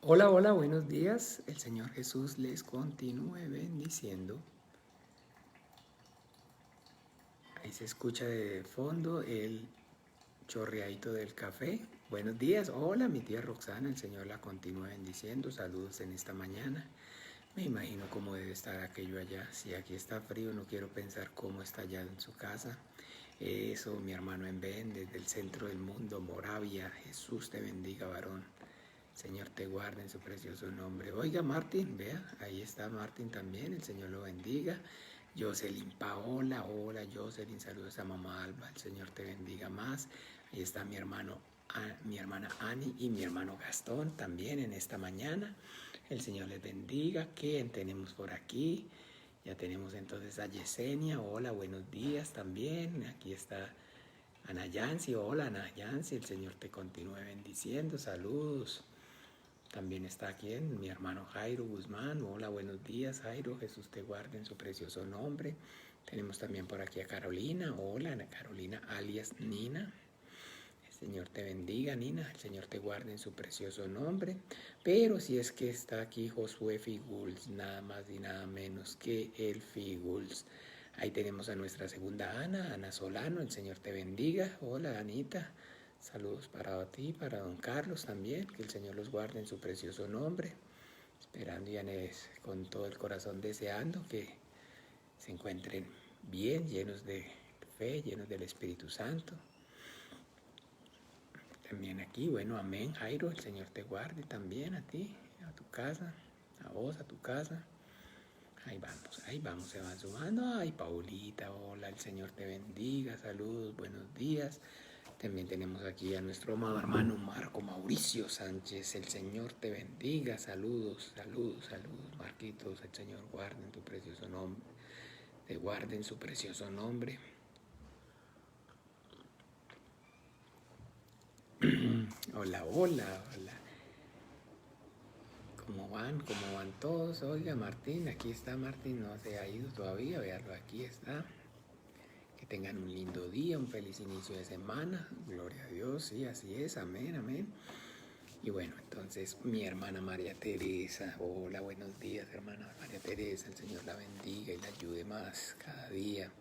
Hola, hola, buenos días. El Señor Jesús les continúe bendiciendo. Ahí se escucha de fondo el chorreadito del café. Buenos días. Hola, mi tía Roxana. El Señor la continúe bendiciendo. Saludos en esta mañana. Me imagino cómo debe estar aquello allá. Si aquí está frío, no quiero pensar cómo está allá en su casa. Eso, mi hermano en Ben, desde el centro del mundo, Moravia. Jesús te bendiga, varón. Señor te guarde en su precioso nombre. Oiga, Martín, vea, ahí está Martín también, el Señor lo bendiga. Jocelyn Paola, hola Jocelyn, saludos a mamá Alba, el Señor te bendiga más. Ahí está mi hermano, mi hermana Ani y mi hermano Gastón también en esta mañana. El Señor les bendiga. ¿Quién tenemos por aquí? Ya tenemos entonces a Yesenia, hola, buenos días también. Aquí está Ana Yancy, hola Ana Yancy, el Señor te continúe bendiciendo, saludos. También está aquí mi hermano Jairo Guzmán. Hola, buenos días Jairo. Jesús te guarde en su precioso nombre. Tenemos también por aquí a Carolina. Hola, Ana Carolina alias Nina. El Señor te bendiga, Nina. El Señor te guarde en su precioso nombre. Pero si es que está aquí Josué Figuls, nada más y nada menos que el Figuls. Ahí tenemos a nuestra segunda Ana, Ana Solano. El Señor te bendiga. Hola, Anita. Saludos para ti, para don Carlos también, que el Señor los guarde en su precioso nombre. Esperando y con todo el corazón deseando que se encuentren bien, llenos de fe, llenos del Espíritu Santo. También aquí, bueno, amén, Jairo, el Señor te guarde también a ti, a tu casa, a vos, a tu casa. Ahí vamos, se van sumando. Ay, Paulita, hola, el Señor te bendiga, saludos, buenos días. También tenemos aquí a nuestro amado hermano Marco Mauricio Sánchez. El Señor te bendiga. Saludos, saludos, saludos. Marquitos, el Señor guarde en tu precioso nombre. Te guarde en su precioso nombre. Hola, hola, hola. ¿Cómo van? ¿Cómo van todos? Oiga, Martín, aquí está Martín. No se ha ido todavía. Veanlo, aquí está. Que tengan un lindo día, un feliz inicio de semana. Gloria a Dios, sí, así es. Amén, amén. Y bueno, entonces mi hermana María Teresa, hola, buenos días hermana María Teresa, el Señor la bendiga y la ayude más cada día.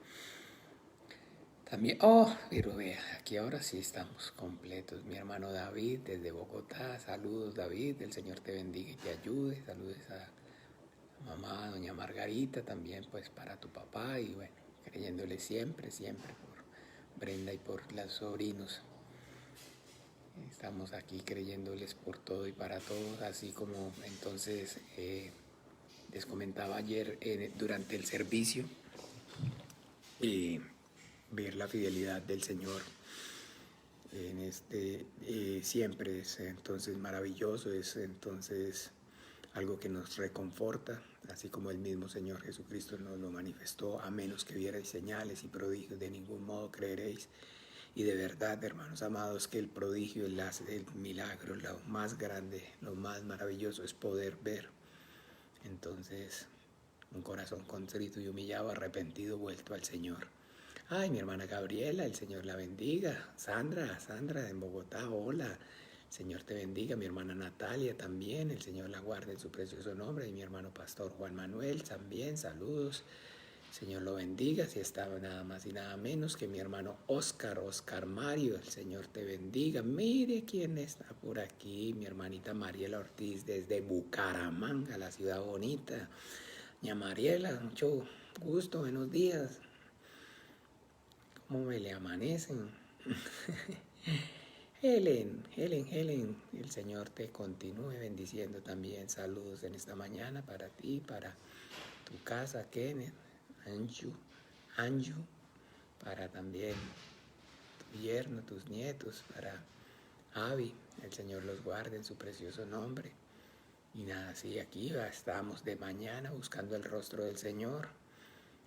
También, pero vea, aquí ahora sí estamos completos. Mi hermano David desde Bogotá, saludos David, el Señor te bendiga y te ayude. Saludos a mamá, doña Margarita, también pues para tu papá y bueno, creyéndole siempre, siempre por Brenda y por los sobrinos. Estamos aquí creyéndoles por todo y para todos, así como entonces les comentaba ayer durante el servicio, ver la fidelidad del Señor en siempre es entonces maravilloso, es entonces algo que nos reconforta, así como el mismo Señor Jesucristo nos lo manifestó: a menos que vierais señales y prodigios, de ningún modo creeréis. Y de verdad, hermanos amados, que el prodigio, el milagro, lo más grande, lo más maravilloso es poder ver. Entonces, un corazón contrito y humillado, arrepentido, vuelto al Señor. Ay, mi hermana Gabriela, el Señor la bendiga. Sandra en Bogotá, hola. El Señor te bendiga. Mi hermana Natalia también, el Señor la guarde en su precioso nombre. Y mi hermano pastor Juan Manuel también, saludos. Señor lo bendiga. Si estaba nada más y nada menos que mi hermano Oscar Mario, el Señor te bendiga. Mire quién está por aquí, mi hermanita Mariela Ortiz desde Bucaramanga, la ciudad bonita. Doña Mariela, mucho gusto, buenos días. ¿Cómo me le amanecen? Helen, el Señor te continúe bendiciendo también. Saludos en esta mañana para ti, para tu casa, Kenneth, Anju, para también tu yerno, tus nietos, para Avi, el Señor los guarde en su precioso nombre. Y nada, sí, aquí estamos de mañana buscando el rostro del Señor,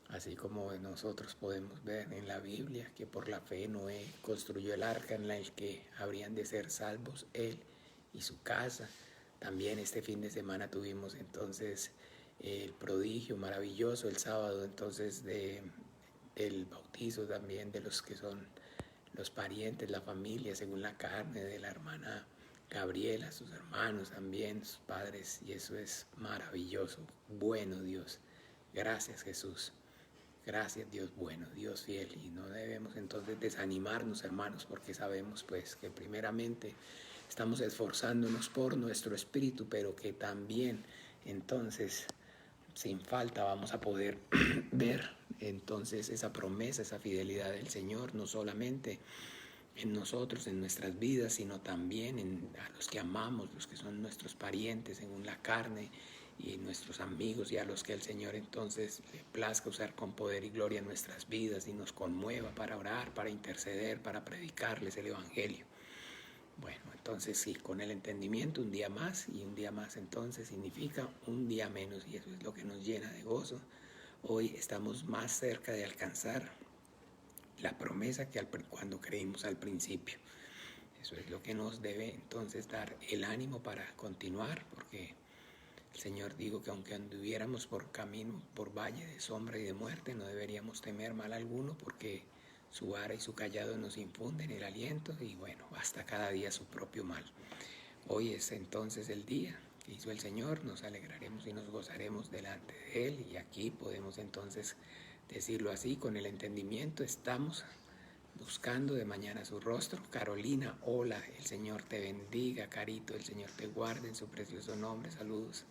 así como nosotros podemos ver en la Biblia que por la fe Noé construyó el arca en el que habrían de ser salvos él y su casa. También este fin de semana tuvimos entonces el prodigio maravilloso el sábado, entonces del bautizo también de los que son los parientes, la familia según la carne de la hermana Gabriela, sus hermanos también, sus padres, y eso es maravilloso. Bueno, Dios. Gracias, Jesús. Gracias, Dios bueno, Dios fiel. Y no debemos entonces desanimarnos, hermanos, porque sabemos pues que primeramente estamos esforzándonos por nuestro espíritu, pero que también entonces sin falta vamos a poder ver entonces esa promesa, esa fidelidad del Señor, no solamente en nosotros, en nuestras vidas, sino también a los que amamos, los que son nuestros parientes según la carne, y nuestros amigos, y a los que el Señor entonces le plazca usar con poder y gloria en nuestras vidas y nos conmueva para orar, para interceder, para predicarles el Evangelio. Bueno, entonces sí, con el entendimiento un día más, y un día más entonces significa un día menos, y eso es lo que nos llena de gozo. Hoy estamos más cerca de alcanzar la promesa que cuando creímos al principio. Eso es lo que nos debe entonces dar el ánimo para continuar, porque el Señor dijo que aunque anduviéramos por camino, por valle de sombra y de muerte, no deberíamos temer mal alguno, porque su vara y su callado nos infunden el aliento, y bueno, basta cada día su propio mal. Hoy es entonces el día que hizo el Señor, nos alegraremos y nos gozaremos delante de Él, y aquí podemos entonces decirlo así, con el entendimiento estamos buscando de mañana su rostro. Carolina, hola, el Señor te bendiga. Carito, el Señor te guarde en su precioso nombre. Saludos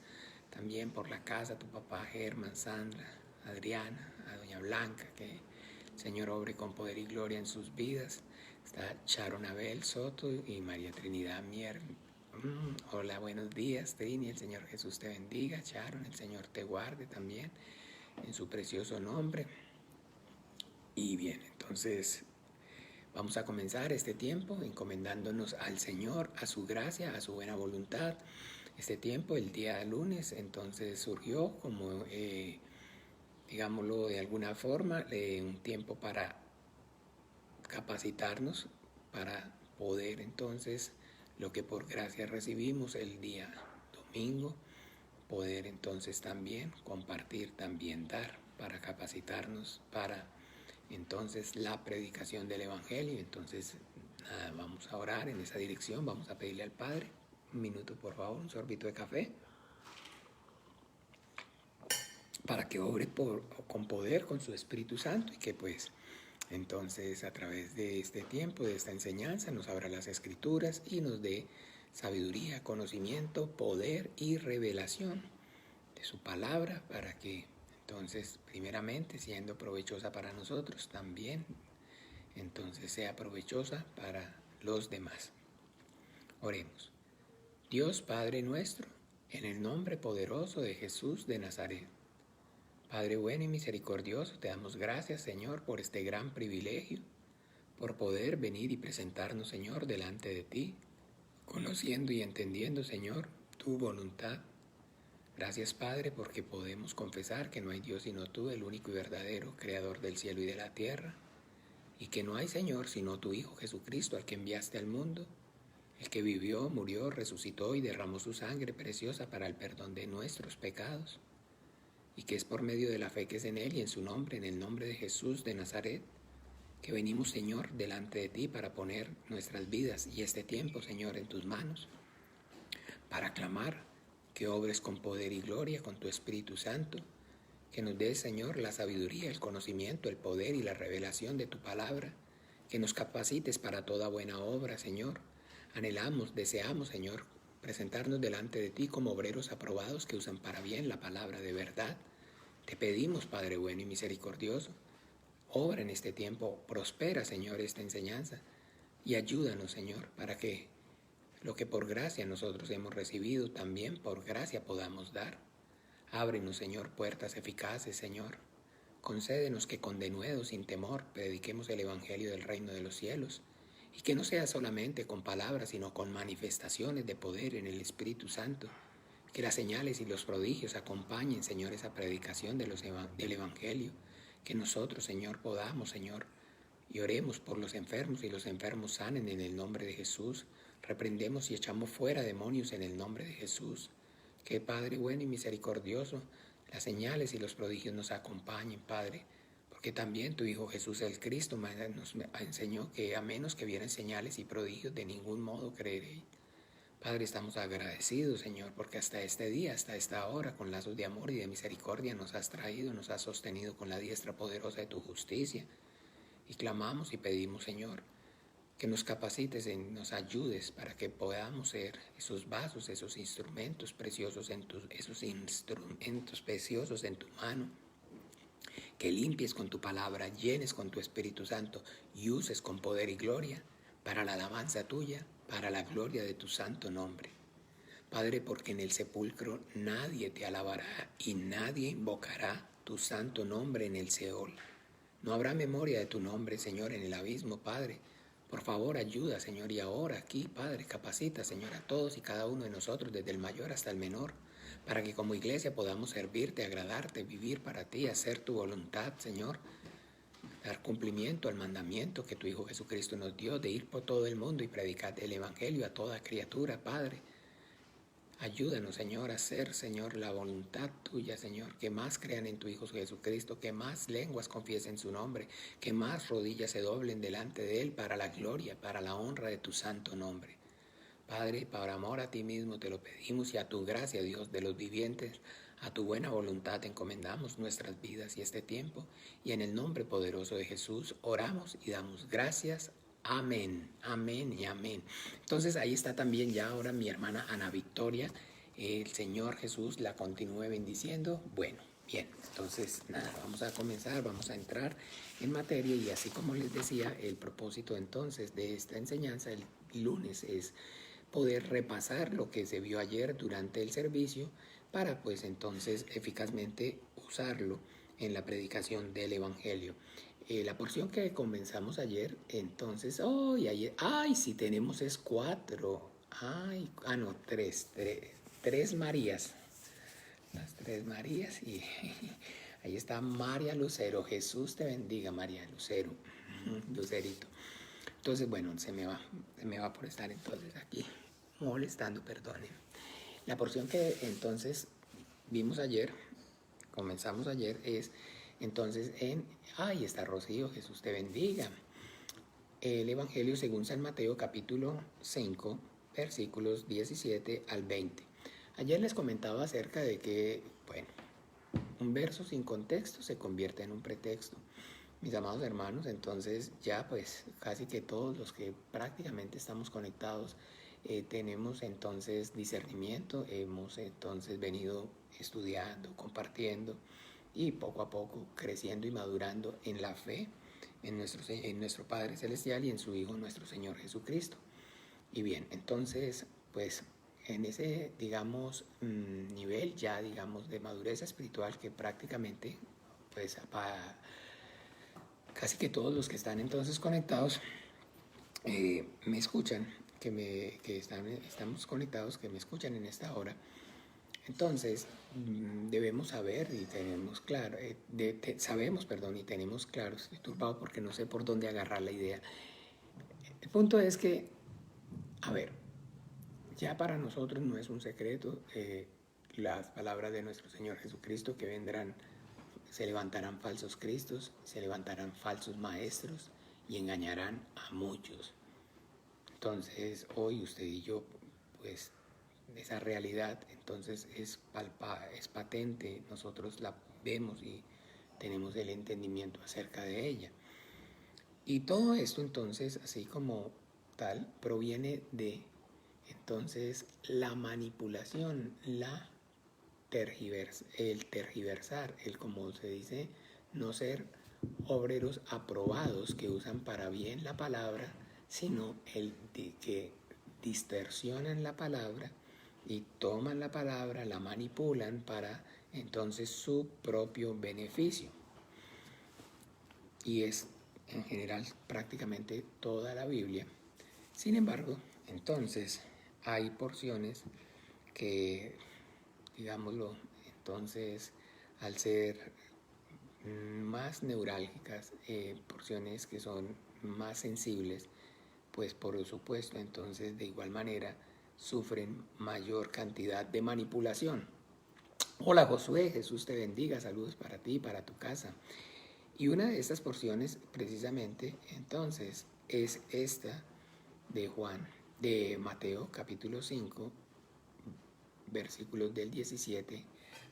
también por la casa, tu papá Germán, Sandra, Adriana, a doña Blanca, que el Señor obre con poder y gloria en sus vidas. Está Sharon Abel Soto y María Trinidad Mier. Hola, buenos días, Trini, el Señor Jesús te bendiga. Sharon, el Señor te guarde también en su precioso nombre. Y bien, entonces vamos a comenzar este tiempo encomendándonos al Señor, a su gracia, a su buena voluntad. Este tiempo, el día lunes, entonces surgió como, digámoslo de alguna forma, un tiempo para capacitarnos, para poder entonces, lo que por gracia recibimos el día domingo, poder entonces también compartir, también dar, para capacitarnos, para entonces la predicación del Evangelio. Entonces nada, vamos a orar en esa dirección, vamos a pedirle al Padre. Un minuto por favor, un sorbito de café, para que obre con poder, con su Espíritu Santo, y que pues entonces a través de este tiempo, de esta enseñanza, nos abra las Escrituras y nos dé sabiduría, conocimiento, poder y revelación de su palabra, para que entonces primeramente siendo provechosa para nosotros, también entonces sea provechosa para los demás. Oremos. Dios Padre nuestro, en el nombre poderoso de Jesús de Nazaret, Padre bueno y misericordioso, te damos gracias, Señor, por este gran privilegio, por poder venir y presentarnos, Señor, delante de ti, conociendo y entendiendo, Señor, tu voluntad. Gracias, Padre, porque podemos confesar que no hay Dios sino tú, el único y verdadero, creador del cielo y de la tierra, y que no hay Señor sino tu Hijo Jesucristo, al que enviaste al mundo, el que vivió, murió, resucitó y derramó su sangre preciosa para el perdón de nuestros pecados, y que es por medio de la fe que es en Él y en su nombre, en el nombre de Jesús de Nazaret, que venimos, Señor, delante de ti para poner nuestras vidas y este tiempo, Señor, en tus manos, para clamar que obres con poder y gloria con tu Espíritu Santo, que nos des, Señor, la sabiduría, el conocimiento, el poder y la revelación de tu palabra, que nos capacites para toda buena obra, Señor. Anhelamos, deseamos, Señor, presentarnos delante de ti como obreros aprobados que usan para bien la palabra de verdad. Te pedimos, Padre bueno y misericordioso, obra en este tiempo, prospera, Señor, esta enseñanza, y ayúdanos, Señor, para que lo que por gracia nosotros hemos recibido, también por gracia podamos dar. Ábrenos, Señor, puertas eficaces, Señor. Concédenos que con denuedo, sin temor, prediquemos el Evangelio del reino de los cielos, y que no sea solamente con palabras, sino con manifestaciones de poder en el Espíritu Santo. Que las señales y los prodigios acompañen, Señor, esa predicación del Evangelio. Que nosotros, Señor, podamos, Señor, y oremos por los enfermos, y los enfermos sanen en el nombre de Jesús. Reprendemos y echamos fuera demonios en el nombre de Jesús. Que Padre bueno y misericordioso, las señales y los prodigios nos acompañen, Padre, porque también tu Hijo Jesús el Cristo nos enseñó que a menos que vieran señales y prodigios, de ningún modo creeréis. Padre, estamos agradecidos, Señor, porque hasta este día, hasta esta hora, con lazos de amor y de misericordia nos has traído, nos has sostenido con la diestra poderosa de tu justicia. Y clamamos y pedimos, Señor, que nos capacites, nos ayudes para que podamos ser esos vasos, esos instrumentos preciosos en tu mano, que limpies con tu palabra, llenes con tu Espíritu Santo y uses con poder y gloria para la alabanza tuya, para la gloria de tu santo nombre. Padre, porque en el sepulcro nadie te alabará y nadie invocará tu santo nombre en el Seol. No habrá memoria de tu nombre, Señor, en el abismo, Padre. Por favor, ayuda, Señor, y ahora aquí, Padre, capacita, Señor, a todos y cada uno de nosotros, desde el mayor hasta el menor, para que como iglesia podamos servirte, agradarte, vivir para ti, hacer tu voluntad, Señor, dar cumplimiento al mandamiento que tu Hijo Jesucristo nos dio de ir por todo el mundo y predicar el Evangelio a toda criatura, Padre. Ayúdanos, Señor, a hacer, Señor, la voluntad tuya, Señor, que más crean en tu Hijo Jesucristo, que más lenguas confiesen su nombre, que más rodillas se doblen delante de Él para la gloria, para la honra de tu santo nombre. Padre, por amor a ti mismo te lo pedimos y a tu gracia, Dios de los vivientes, a tu buena voluntad encomendamos nuestras vidas y este tiempo, y en el nombre poderoso de Jesús oramos y damos gracias. Amén, amén y amén. Entonces ahí está también ya ahora mi hermana Ana Victoria. El Señor Jesús la continúe bendiciendo. Bueno, bien, entonces nada, vamos a comenzar, vamos a entrar en materia y así como les decía, el propósito entonces de esta enseñanza el lunes es poder repasar lo que se vio ayer durante el servicio para pues entonces eficazmente usarlo en la predicación del Evangelio. La porción que comenzamos ayer, entonces, si tenemos es 4, no, 3 Marías, las 3 Marías, y ahí está María Lucero, Jesús te bendiga María Lucero, Lucerito. Entonces, bueno, se me va por estar entonces aquí molestando, perdonen. La porción que entonces vimos ayer, comenzamos ayer, es entonces ahí está Rocío, Jesús te bendiga. El Evangelio según San Mateo capítulo 5, versículos 17 al 20. Ayer les comentaba acerca de que, bueno, un verso sin contexto se convierte en un pretexto. Mis amados hermanos, entonces ya pues casi que todos los que prácticamente estamos conectados tenemos entonces discernimiento, hemos entonces venido estudiando, compartiendo y poco a poco creciendo y madurando en la fe en nuestro Padre Celestial y en su Hijo nuestro Señor Jesucristo. Y bien, entonces pues en ese digamos nivel ya digamos de madurez espiritual que prácticamente pues casi que todos los que están entonces conectados me escuchan, estamos conectados, que me escuchan en esta hora. Entonces, debemos saber y tenemos claro, y tenemos claro, estoy turbado porque no sé por dónde agarrar la idea. El punto es que, a ver, ya para nosotros no es un secreto las palabras de nuestro Señor Jesucristo que vendrán. Se levantarán falsos cristos, se levantarán falsos maestros y engañarán a muchos. Entonces, hoy usted y yo, pues, esa realidad, entonces es patente, nosotros la vemos y tenemos el entendimiento acerca de ella. Y todo esto, entonces, así como tal, proviene de, entonces, la manipulación, el tergiversar, el como se dice, no ser obreros aprobados que usan para bien la palabra, sino el que distorsionan la palabra y toman la palabra, la manipulan para entonces su propio beneficio. Y es en general prácticamente toda la Biblia. Sin embargo, entonces hay porciones que, digámoslo, entonces al ser más neurálgicas, porciones que son más sensibles, pues por supuesto entonces de igual manera sufren mayor cantidad de manipulación. Hola Josué, Jesús te bendiga, saludos para ti y para tu casa. Y una de estas porciones precisamente entonces es esta de Juan de Mateo capítulo 5, versículos del 17,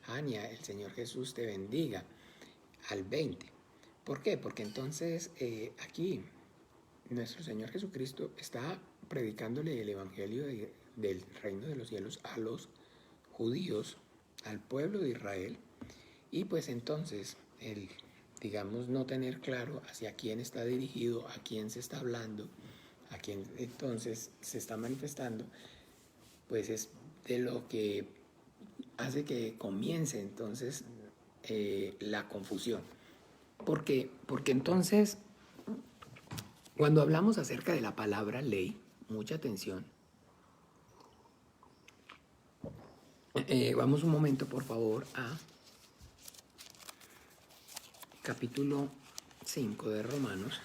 Ania, el Señor Jesús te bendiga, al 20. ¿Por qué? Porque entonces aquí nuestro Señor Jesucristo está predicándole el Evangelio del reino de los cielos a los judíos, al pueblo de Israel, y pues entonces el, digamos, no tener claro hacia quién está dirigido, a quién se está hablando, a quién entonces se está manifestando, pues es de lo que hace que comience entonces la confusión. Porque entonces, cuando hablamos acerca de la palabra ley, mucha atención. Vamos un momento, por favor, a capítulo 5 de Romanos.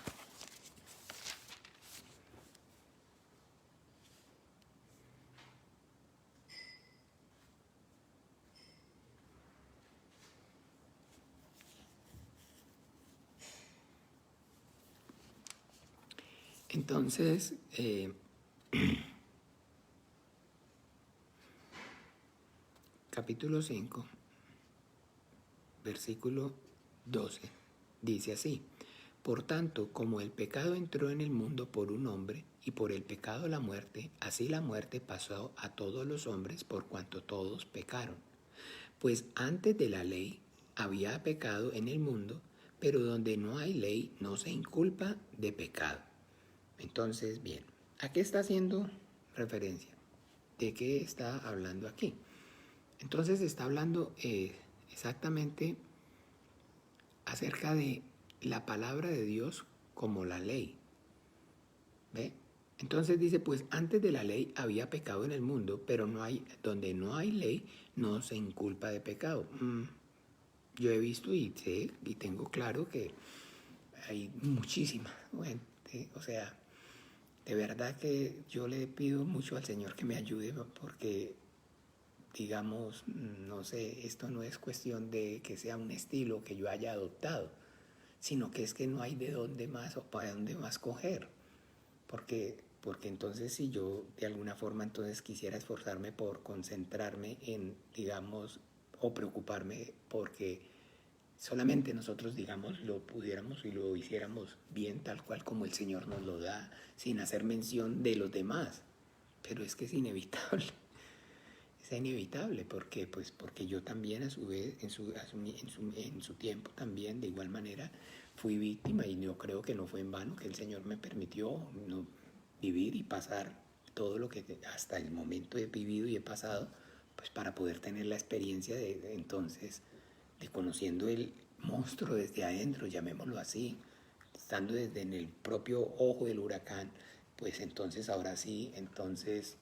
Entonces, capítulo 5, versículo 12, dice así: por tanto, como el pecado entró en el mundo por un hombre, y por el pecado la muerte, así la muerte pasó a todos los hombres por cuanto todos pecaron. Pues antes de la ley había pecado en el mundo, pero donde no hay ley no se inculpa de pecado. Entonces, bien, ¿a qué está haciendo referencia? ¿De qué está hablando aquí? Entonces está hablando exactamente acerca de la palabra de Dios como la ley. ¿Ve? Entonces dice, pues antes de la ley había pecado en el mundo, pero donde no hay ley no se inculpa de pecado. Yo he visto y sé y tengo claro que hay muchísima gente, o sea, de verdad que yo le pido mucho al Señor que me ayude porque, digamos, no sé, esto no es cuestión de que sea un estilo que yo haya adoptado, sino que es que no hay de dónde más o para dónde más coger. Porque entonces si yo de alguna forma entonces quisiera esforzarme por concentrarme en, digamos, o preocuparme porque solamente nosotros, digamos, lo pudiéramos y lo hiciéramos bien tal cual como el Señor nos lo da, sin hacer mención de los demás. Pero es que es inevitable. Es inevitable porque yo también a su vez, en su tiempo también, de igual manera, fui víctima y yo creo que no fue en vano que el Señor me permitió no, vivir y pasar todo lo que hasta el momento he vivido y he pasado, pues para poder tener la experiencia de entonces de conociendo el monstruo desde adentro, llamémoslo así, estando desde en el propio ojo del huracán, pues entonces ahora sí, entonces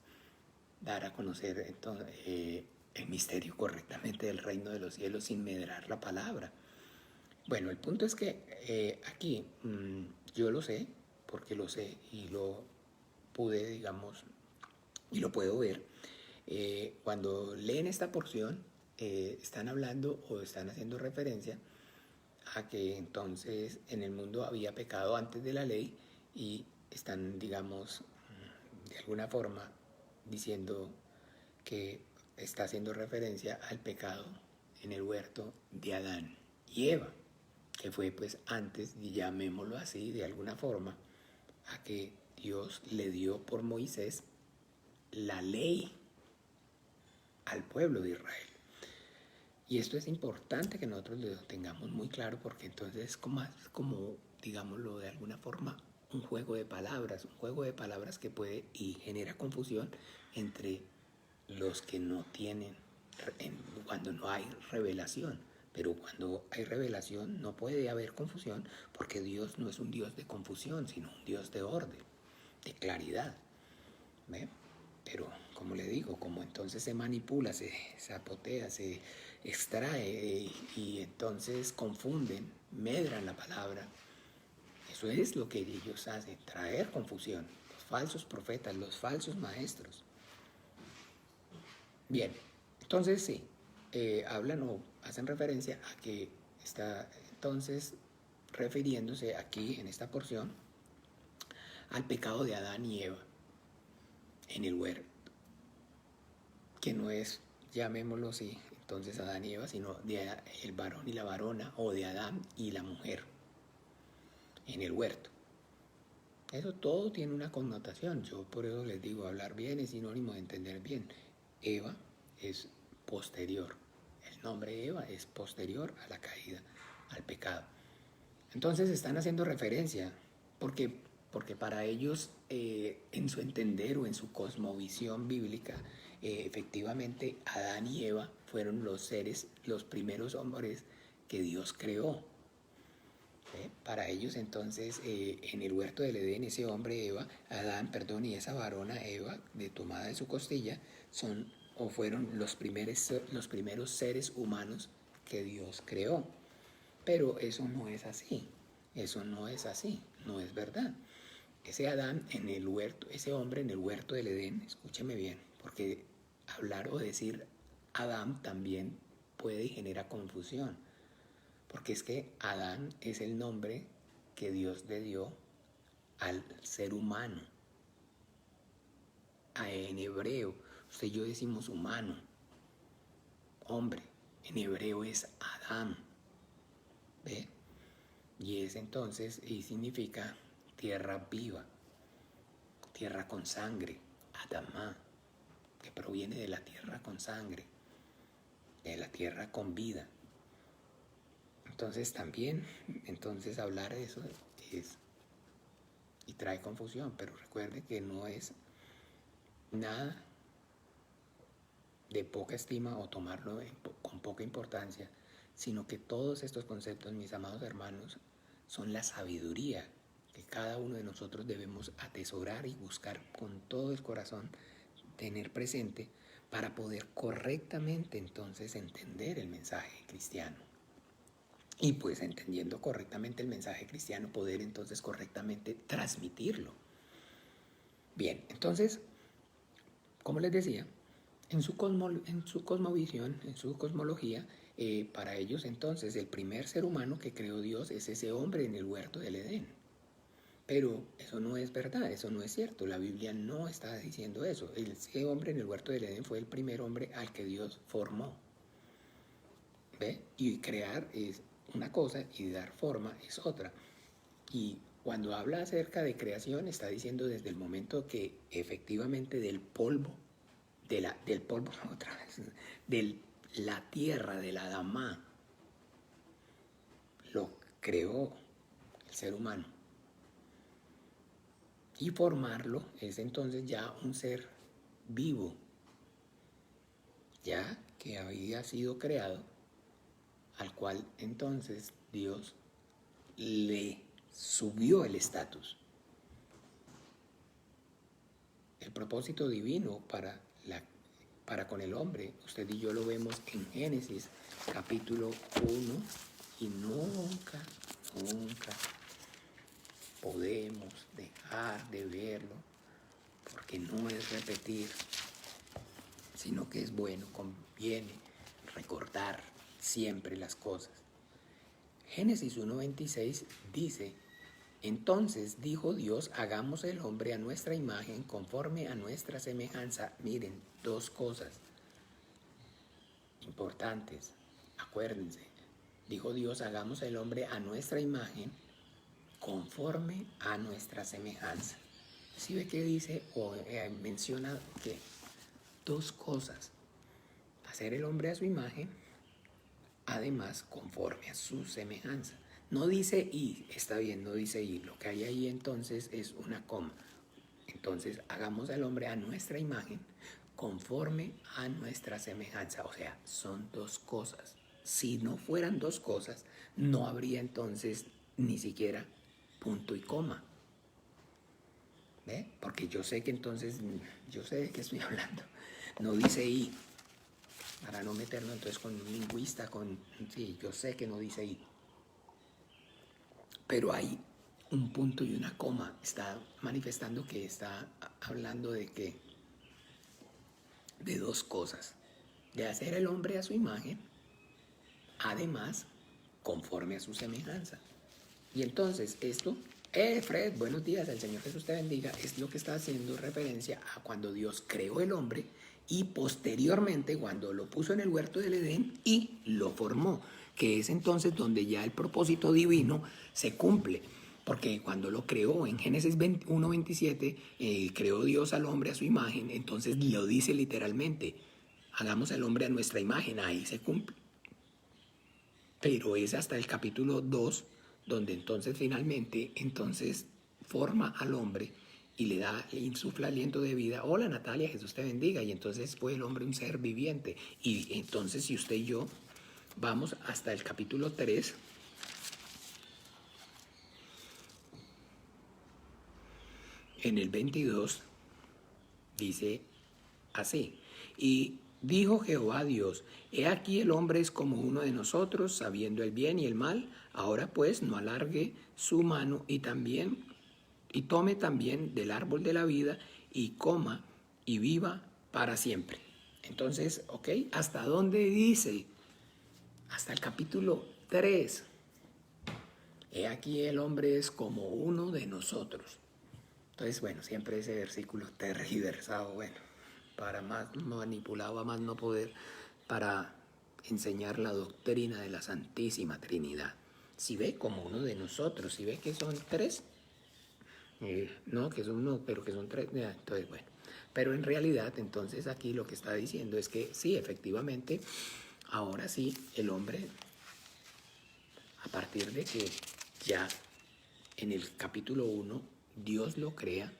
dar a conocer entonces, el misterio correctamente del reino de los cielos sin medrar la palabra. Bueno, el punto es que aquí yo lo sé, porque lo sé y lo pude, digamos, y lo puedo ver. Cuando leen esta porción, están hablando o están haciendo referencia a que entonces en el mundo había pecado antes de la ley y están, digamos, de alguna forma diciendo que está haciendo referencia al pecado en el huerto de Adán y Eva, que fue pues antes, llamémoslo así, de alguna forma, a que Dios le dio por Moisés la ley al pueblo de Israel. Y esto es importante que nosotros lo tengamos muy claro porque entonces es como, digámoslo de alguna forma, un juego de palabras que puede y genera confusión entre los que no tienen, cuando no hay revelación. Pero cuando hay revelación no puede haber confusión porque Dios no es un Dios de confusión, sino un Dios de orden, de claridad. ¿Ve? Pero, como le digo, como entonces se manipula, se zapotea, se extrae y entonces confunden, medran la palabra. Eso es lo que ellos hacen, traer confusión. Los falsos profetas, los falsos maestros. Bien, entonces sí, hablan o hacen referencia a que está entonces refiriéndose aquí en esta porción al pecado de Adán y Eva. en el huerto, que no es, llamémoslo así, entonces Adán y Eva, sino de el varón y la varona, o de Adán y la mujer en el huerto. Eso todo tiene una connotación. Yo por eso les digo, hablar bien es sinónimo de entender bien. Eva es posterior. El nombre Eva es posterior a la caída, al pecado. Entonces están haciendo referencia, porque para ellos, en su entender o en su cosmovisión bíblica, efectivamente Adán y Eva fueron los seres, los primeros hombres que Dios creó. Para ellos entonces, en el huerto del Edén, ese hombre Eva, Adán, perdón, y esa varona Eva, tomada de su costilla, son o fueron los primeros seres humanos que Dios creó. Pero eso no es así, eso no es así, no es verdad. Ese Adán en el huerto, ese hombre en el huerto del Edén, escúcheme bien, porque hablar o decir Adán también puede y genera confusión. Porque es que Adán es el nombre que Dios le dio al ser humano. En hebreo, usted y yo decimos humano, hombre. En hebreo es Adán. ¿Ve? Y es entonces, y significa tierra viva, tierra con sangre, Adamá, que proviene de la tierra con sangre, de la tierra con vida. Entonces también, entonces hablar de eso es y trae confusión, pero recuerde que no es nada de poca estima o tomarlo con poca importancia, sino que todos estos conceptos, mis amados hermanos, son la sabiduría que cada uno de nosotros debemos atesorar y buscar con todo el corazón, tener presente para poder correctamente entonces entender el mensaje cristiano. Y pues entendiendo correctamente el mensaje cristiano, poder entonces correctamente transmitirlo. Bien, entonces, como les decía, en su cosmovisión, en su cosmología, para ellos entonces el primer ser humano que creó Dios es ese hombre en el huerto del Edén. Pero eso no es verdad, eso no es cierto. La Biblia no está diciendo eso. Ese hombre en el huerto del Edén fue el primer hombre al que Dios formó. ¿Ve? Y crear es una cosa y dar forma es otra. Y cuando habla acerca de creación está diciendo desde el momento que efectivamente del polvo, del polvo otra vez, de la tierra, de la Adamá, lo creó el ser humano. Y formarlo es entonces ya un ser vivo, ya que había sido creado, al cual entonces Dios le subió el estatus. El propósito divino para con el hombre, usted y yo lo vemos en Génesis capítulo 1 y nunca podemos dejar de verlo, porque no es repetir, sino que es bueno, conviene recordar siempre las cosas. Génesis 1:26 dice: entonces dijo Dios, hagamos el hombre a nuestra imagen, conforme a nuestra semejanza. Miren, dos cosas importantes, acuérdense. Dijo Dios, hagamos el hombre a nuestra imagen, conforme a nuestra semejanza. ¿Sí ve que dice o menciona que dos cosas? Hacer el hombre a su imagen, además conforme a su semejanza. No dice y, está bien, no dice y. Lo que hay ahí entonces es una coma. Entonces, hagamos al hombre a nuestra imagen, conforme a nuestra semejanza. O sea, son dos cosas. Si no fueran dos cosas, no habría entonces ni siquiera punto y coma. ¿Ve? Porque yo sé que entonces, yo sé de qué estoy hablando. No dice y, para no meternos entonces con un lingüista, sí, yo sé que no dice y. Pero hay un punto y una coma. Está manifestando que está hablando de dos cosas. De hacer el hombre a su imagen, además, conforme a su semejanza. Y entonces esto Fred, buenos días, el Señor Jesús te bendiga. Es lo que está haciendo referencia a cuando Dios creó el hombre y posteriormente cuando lo puso en el huerto del Edén y lo formó, que es entonces donde ya el propósito divino se cumple. Porque cuando lo creó en Génesis 1:27, creó Dios al hombre a su imagen, entonces lo dice literalmente, hagamos al hombre a nuestra imagen, ahí se cumple. Pero es hasta el capítulo 2 donde entonces finalmente entonces forma al hombre y le insufla aliento de vida. Hola Natalia, Jesús te bendiga. Y entonces fue el hombre un ser viviente. Y entonces si usted y yo vamos hasta el capítulo 3, en el 22, dice así: y dijo Jehová a Dios, he aquí el hombre es como uno de nosotros, sabiendo el bien y el mal. Ahora pues no alargue su mano y tome también del árbol de la vida y coma y viva para siempre. Entonces, ¿ok? ¿Hasta dónde dice? Hasta el capítulo 3. He aquí el hombre es como uno de nosotros. Entonces, bueno, siempre ese versículo tergiversado, bueno, para más manipulado, a más no poder, para enseñar la doctrina de la Santísima Trinidad. Si ve como uno de nosotros, si ve que son tres, no, que son uno, pero que son tres, entonces bueno. Pero en realidad, entonces aquí lo que está diciendo es que sí, efectivamente, ahora sí, el hombre, a partir de que ya en el capítulo 1 Dios lo crea,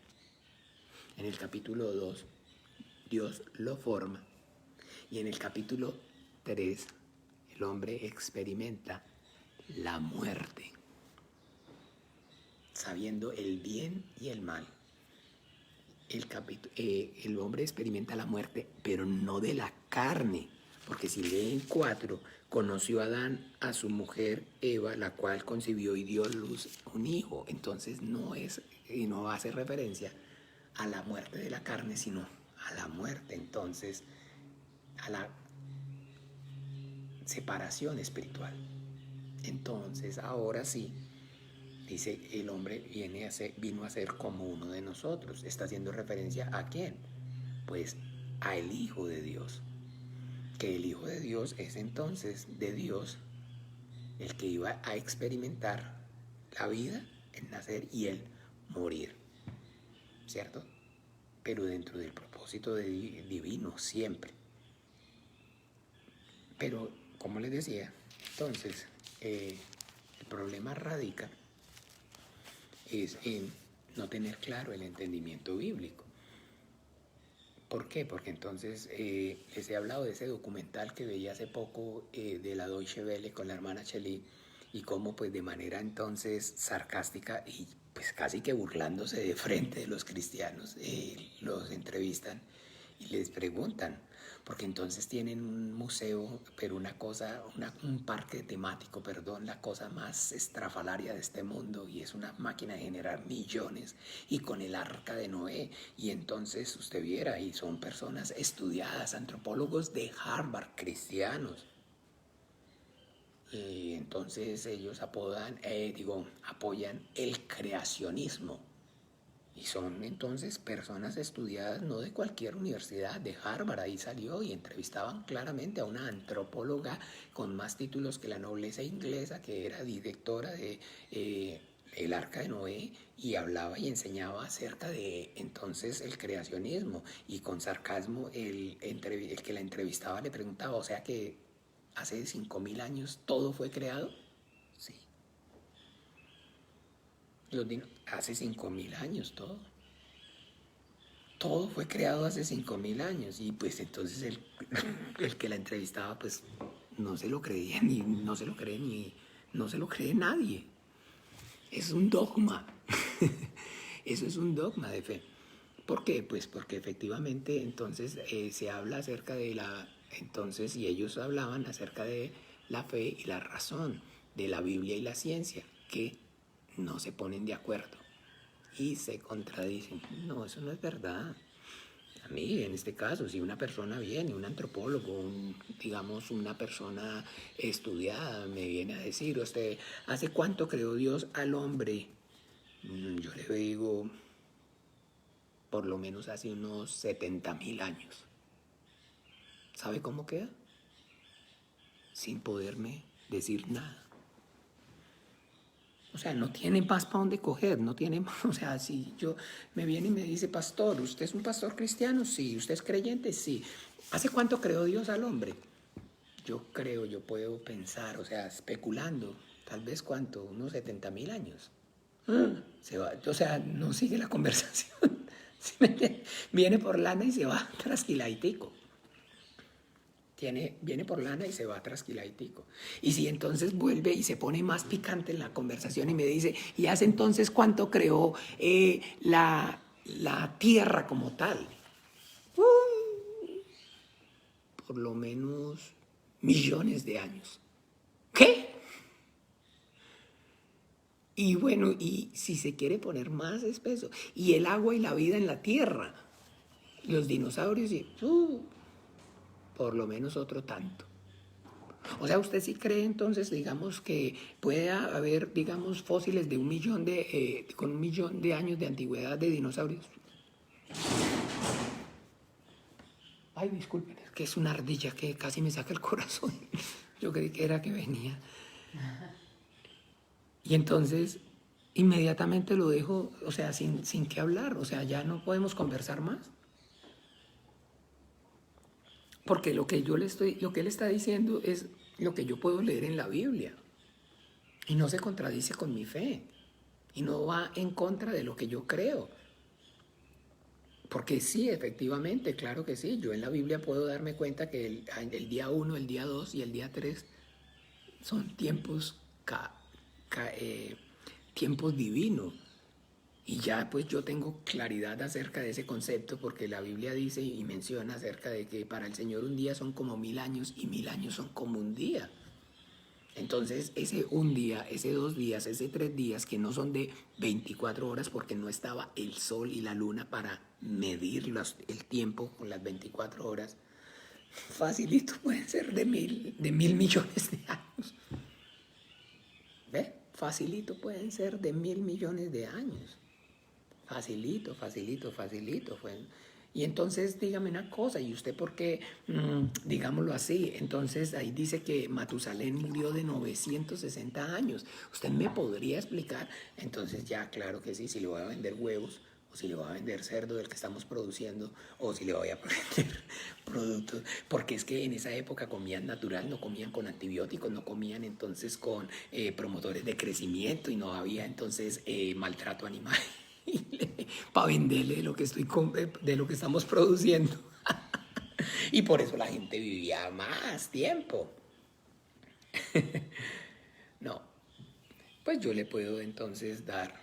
en el capítulo 2 Dios lo forma y en el capítulo 3 el hombre experimenta la muerte, sabiendo el bien y el mal. El hombre experimenta la muerte, pero no de la carne, porque si leen 4, conoció a Adán a su mujer Eva, la cual concibió y dio a luz un hijo. Entonces no hace referencia a la muerte de la carne, sino a la muerte, entonces, a la separación espiritual. Entonces, ahora sí, dice, el hombre vino a ser como uno de nosotros. ¿Está haciendo referencia a quién? Pues a el Hijo de Dios. Que el Hijo de Dios es entonces de Dios el que iba a experimentar la vida, el nacer y el morir. ¿Cierto? Pero dentro del propósito divino siempre. Pero, como les decía, entonces, el problema radica es en no tener claro el entendimiento bíblico. ¿Por qué? Porque entonces les he hablado de ese documental que veía hace poco de la Deutsche Welle con la hermana Chely y cómo pues de manera entonces sarcástica y pues casi que burlándose de frente de los cristianos los entrevistan y les preguntan, porque entonces tienen un museo, pero un parque temático, perdón, la cosa más estrafalaria de este mundo, y es una máquina de generar millones, y con el arca de Noé, y entonces usted viera, y son personas estudiadas, antropólogos de Harvard, cristianos, y entonces ellos apoyan el creacionismo. Y son entonces personas estudiadas no de cualquier universidad, de Harvard, ahí salió, y entrevistaban claramente a una antropóloga con más títulos que la nobleza inglesa, que era directora de el Arca de Noé, y hablaba y enseñaba acerca de entonces el creacionismo, y con sarcasmo el que la entrevistaba le preguntaba, o sea que hace 5.000 años todo fue creado. Sí. Hace 5.000 años todo. Todo fue creado hace 5.000 años. Y pues entonces el que la entrevistaba pues no se lo creía, ni no se lo cree ni no se lo cree nadie. Es un dogma. Eso es un dogma de fe. ¿Por qué? Pues porque efectivamente entonces se habla acerca de entonces, y ellos hablaban acerca de la fe y la razón, de la Biblia y la ciencia, que no se ponen de acuerdo y se contradicen. No, eso no es verdad. A mí, en este caso, si una persona viene, un antropólogo, digamos una persona estudiada, me viene a decir, ¿usted hace cuánto creó Dios al hombre? Yo le digo, por lo menos hace unos 70.000 años. ¿Sabe cómo queda? Sin poderme decir nada. O sea, no tiene más para dónde coger, no tiene más. O sea, si yo me viene y me dice, pastor, ¿usted es un pastor cristiano? Sí. ¿Usted es creyente? Sí. ¿Hace cuánto creó Dios al hombre? Yo creo, yo puedo pensar, o sea, especulando, tal vez cuánto, unos 70.000 años. Se va, o sea, no sigue la conversación. ¿Sí me entiende? Viene por lana y se va trasquilaitico. Viene por lana y se va trasquilaitico. Y si entonces vuelve y se pone más picante en la conversación y me dice, ¿y hace entonces cuánto creó la tierra como tal? Por lo menos millones de años. ¿Qué? Y bueno, y si se quiere poner más espeso, y el agua y la vida en la tierra, los dinosaurios, y por lo menos otro tanto. O sea, ¿usted sí cree entonces, digamos, que puede haber, digamos, fósiles de con 1.000.000 de años de antigüedad de dinosaurios? Ay, disculpen, es que es una ardilla que casi me saca el corazón. Yo creí que era que venía. Y entonces, inmediatamente lo dejo, o sea, sin qué hablar, o sea, ya no podemos conversar más. Porque lo que él está diciendo es lo que yo puedo leer en la Biblia. Y no se contradice con mi fe. Y no va en contra de lo que yo creo. Porque sí, efectivamente, claro que sí. Yo en la Biblia puedo darme cuenta que el día 1, el día 2 y el día 3 son tiempos divinos. Y ya pues yo tengo claridad acerca de ese concepto porque la Biblia dice y menciona acerca de que para el Señor un día son como 1.000 años y 1.000 años son como un día. Entonces ese un día, ese 2 días, ese 3 días que no son de 24 horas porque no estaba el sol y la luna para medir el tiempo con las 24 horas, facilito pueden ser de 1.000 millones de años. ¿Ve? Facilito pueden ser de 1.000 millones de años. Facilito, facilito, facilito. Y entonces dígame una cosa, ¿y usted por qué, digámoslo así? Entonces ahí dice que Matusalén murió de 960 años. ¿Usted me podría explicar? Entonces ya, claro que sí, si le voy a vender huevos, o si le voy a vender cerdo del que estamos produciendo, o si le voy a vender productos, porque es que en esa época comían natural, no comían con antibióticos, no comían entonces con promotores de crecimiento y no había entonces maltrato animal. Para venderle de lo que estamos produciendo. Y por eso la gente vivía más tiempo. No, pues yo le puedo entonces dar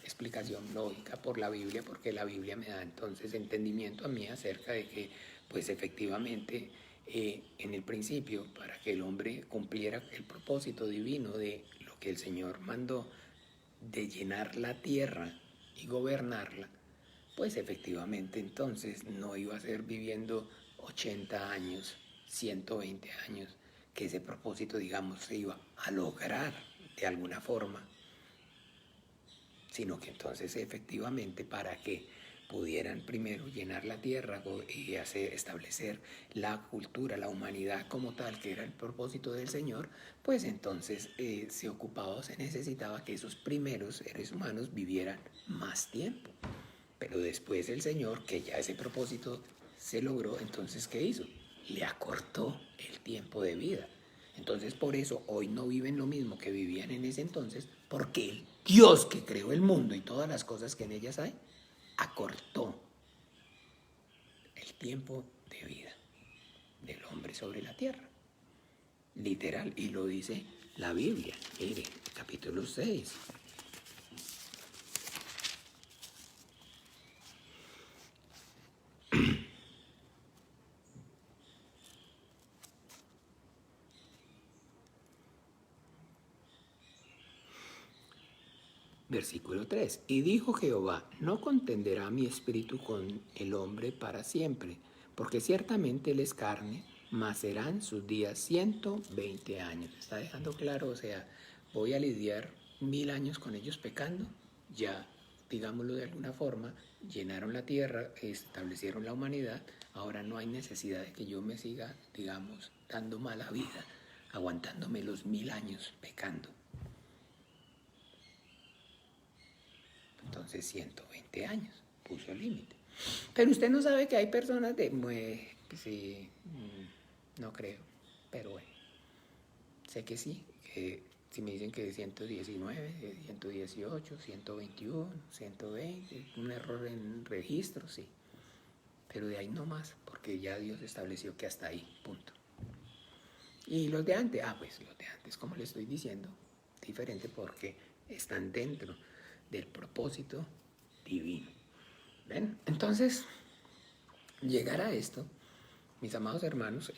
explicación lógica por la Biblia, porque la Biblia me da entonces entendimiento a mí acerca de que, pues efectivamente, en el principio, para que el hombre cumpliera el propósito divino de lo que el Señor mandó, de llenar la tierra y gobernarla, pues efectivamente entonces no iba a ser viviendo 80 años, 120 años, que ese propósito, digamos, se iba a lograr de alguna forma, sino que entonces efectivamente para que pudieran primero llenar la tierra y establecer la cultura, la humanidad como tal, que era el propósito del Señor, pues entonces se ocupaba o se necesitaba que esos primeros seres humanos vivieran más tiempo. Pero después el Señor, que ya ese propósito se logró, entonces ¿qué hizo? Le acortó el tiempo de vida. Entonces por eso hoy no viven lo mismo que vivían en ese entonces, porque el Dios que creó el mundo y todas las cosas que en ellas hay, acortó el tiempo de vida del hombre sobre la tierra. Literal, y lo dice la Biblia. Mire, capítulo 6. Versículo 3. Y dijo Jehová, no contenderá mi espíritu con el hombre para siempre, porque ciertamente él es carne, mas serán sus días 120 años. Está dejando claro, o sea, voy a lidiar 1.000 años con ellos pecando ya, digámoslo de alguna forma, llenaron la tierra, establecieron la humanidad. Ahora no hay necesidad de que yo me siga, digamos, dando mala vida, aguantándome los 1000 años pecando. Entonces 120 años puso límite. Pero usted no sabe que hay personas sí, no creo, pero bueno, sé que sí, que si me dicen que 119, 118, 121, 120, un error en registro, sí. Pero de ahí no más, porque ya Dios estableció que hasta ahí, punto. Y los de antes, pues los de antes, como le estoy diciendo, diferente porque están dentro del propósito divino. ¿Ven? Entonces, llegar a esto, mis amados hermanos,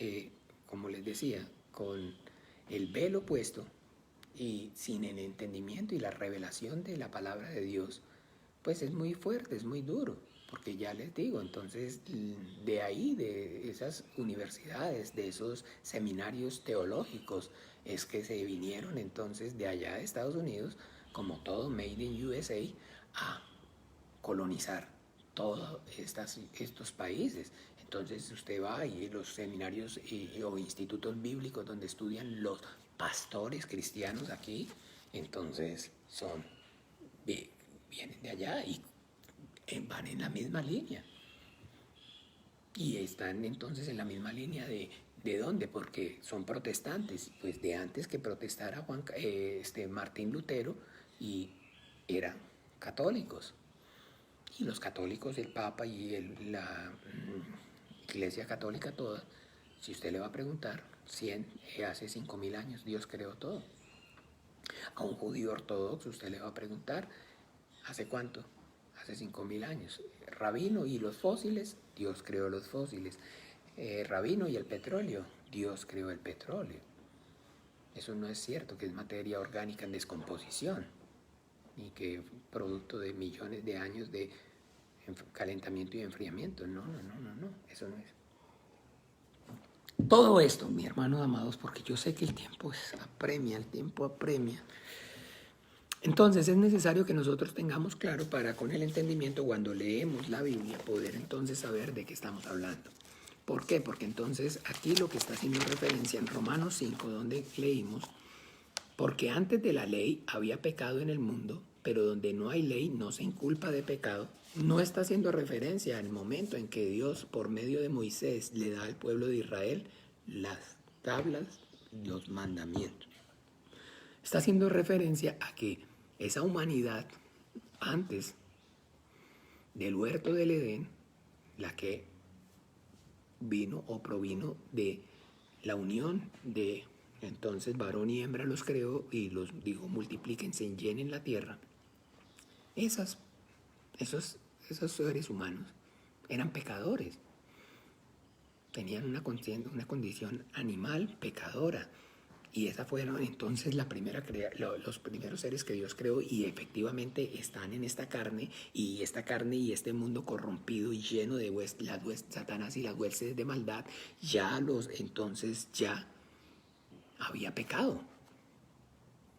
como les decía, con el velo puesto y sin el entendimiento y la revelación de la palabra de Dios, pues es muy fuerte, es muy duro, porque ya les digo, entonces de ahí, de esas universidades, de esos seminarios teológicos, es que se vinieron entonces de allá de Estados Unidos, como todo Made in USA, a colonizar todos estos países. Entonces usted va y los seminarios o institutos bíblicos donde estudian los pastores cristianos aquí, entonces vienen de allá y van en la misma línea. Y están entonces en la misma línea ¿de dónde? Porque son protestantes, pues de antes que protestara Martín Lutero, y eran católicos. Y los católicos, el Papa y la Iglesia Católica toda, si usted le va a preguntar, hace 5000 años Dios creó todo. A un judío ortodoxo usted le va a preguntar, ¿hace cuánto? Hace 5000 años. Rabino y los fósiles, Dios creó los fósiles. Rabino y el petróleo, Dios creó el petróleo. Eso no es cierto, que es materia orgánica en descomposición y que producto de millones de años de calentamiento y enfriamiento. No, eso no es. Todo esto, mis hermanos amados, porque yo sé que el tiempo apremia. Entonces es necesario que nosotros tengamos claro para con el entendimiento cuando leemos la Biblia poder entonces saber de qué estamos hablando. ¿Por qué? Porque entonces aquí lo que está haciendo referencia en Romanos 5, donde leímos, porque antes de la ley había pecado en el mundo, pero donde no hay ley no se inculpa de pecado. No está haciendo referencia al momento en que Dios, por medio de Moisés, le da al pueblo de Israel las tablas, los mandamientos. Está haciendo referencia a que esa humanidad, antes del huerto del Edén, la que vino o provino de la unión de entonces varón y hembra los creó y los dijo multiplíquense y llenen la tierra. Esos seres humanos eran pecadores, tenían una condición animal pecadora, y esa fueron entonces los primeros seres que Dios creó, y efectivamente están en esta carne y este mundo corrompido y lleno de Satanás y las huestes de maldad. Ya había pecado.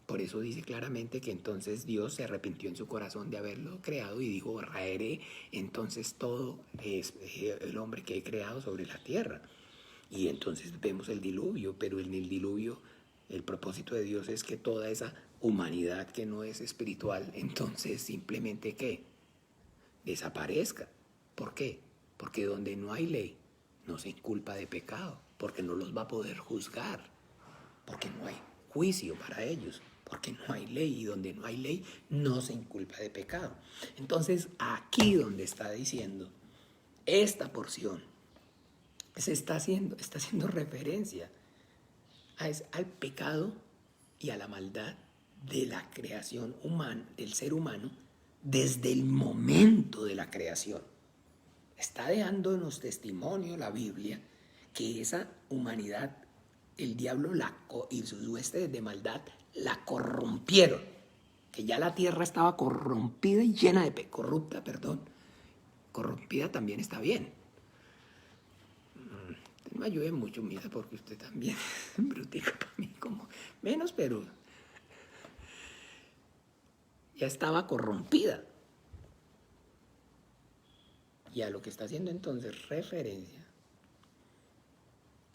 Por eso dice claramente que entonces Dios se arrepintió en su corazón de haberlo creado y dijo, raeré entonces todo el hombre que he creado sobre la tierra. Y entonces vemos el diluvio, pero en el diluvio el propósito de Dios es que toda esa humanidad que no es espiritual, entonces simplemente ¿qué? Desaparezca. ¿Por qué? Porque donde no hay ley no se inculpa de pecado, porque no los va a poder juzgar, porque no hay juicio para ellos, porque no hay ley, y donde no hay ley no se inculpa de pecado. Entonces aquí donde está diciendo esta porción, está haciendo referencia al pecado y a la maldad de la creación humana, del ser humano, desde el momento de la creación. Está dándonos testimonio la Biblia que esa humanidad, el diablo y sus huestes de maldad la corrompieron, que ya la tierra estaba corrompida y llena de corrupta, corrompida también está bien. No me ayude mucho, mira, porque usted también es brutico para mí, como menos, pero ya estaba corrompida. Y a lo que está haciendo entonces referencia.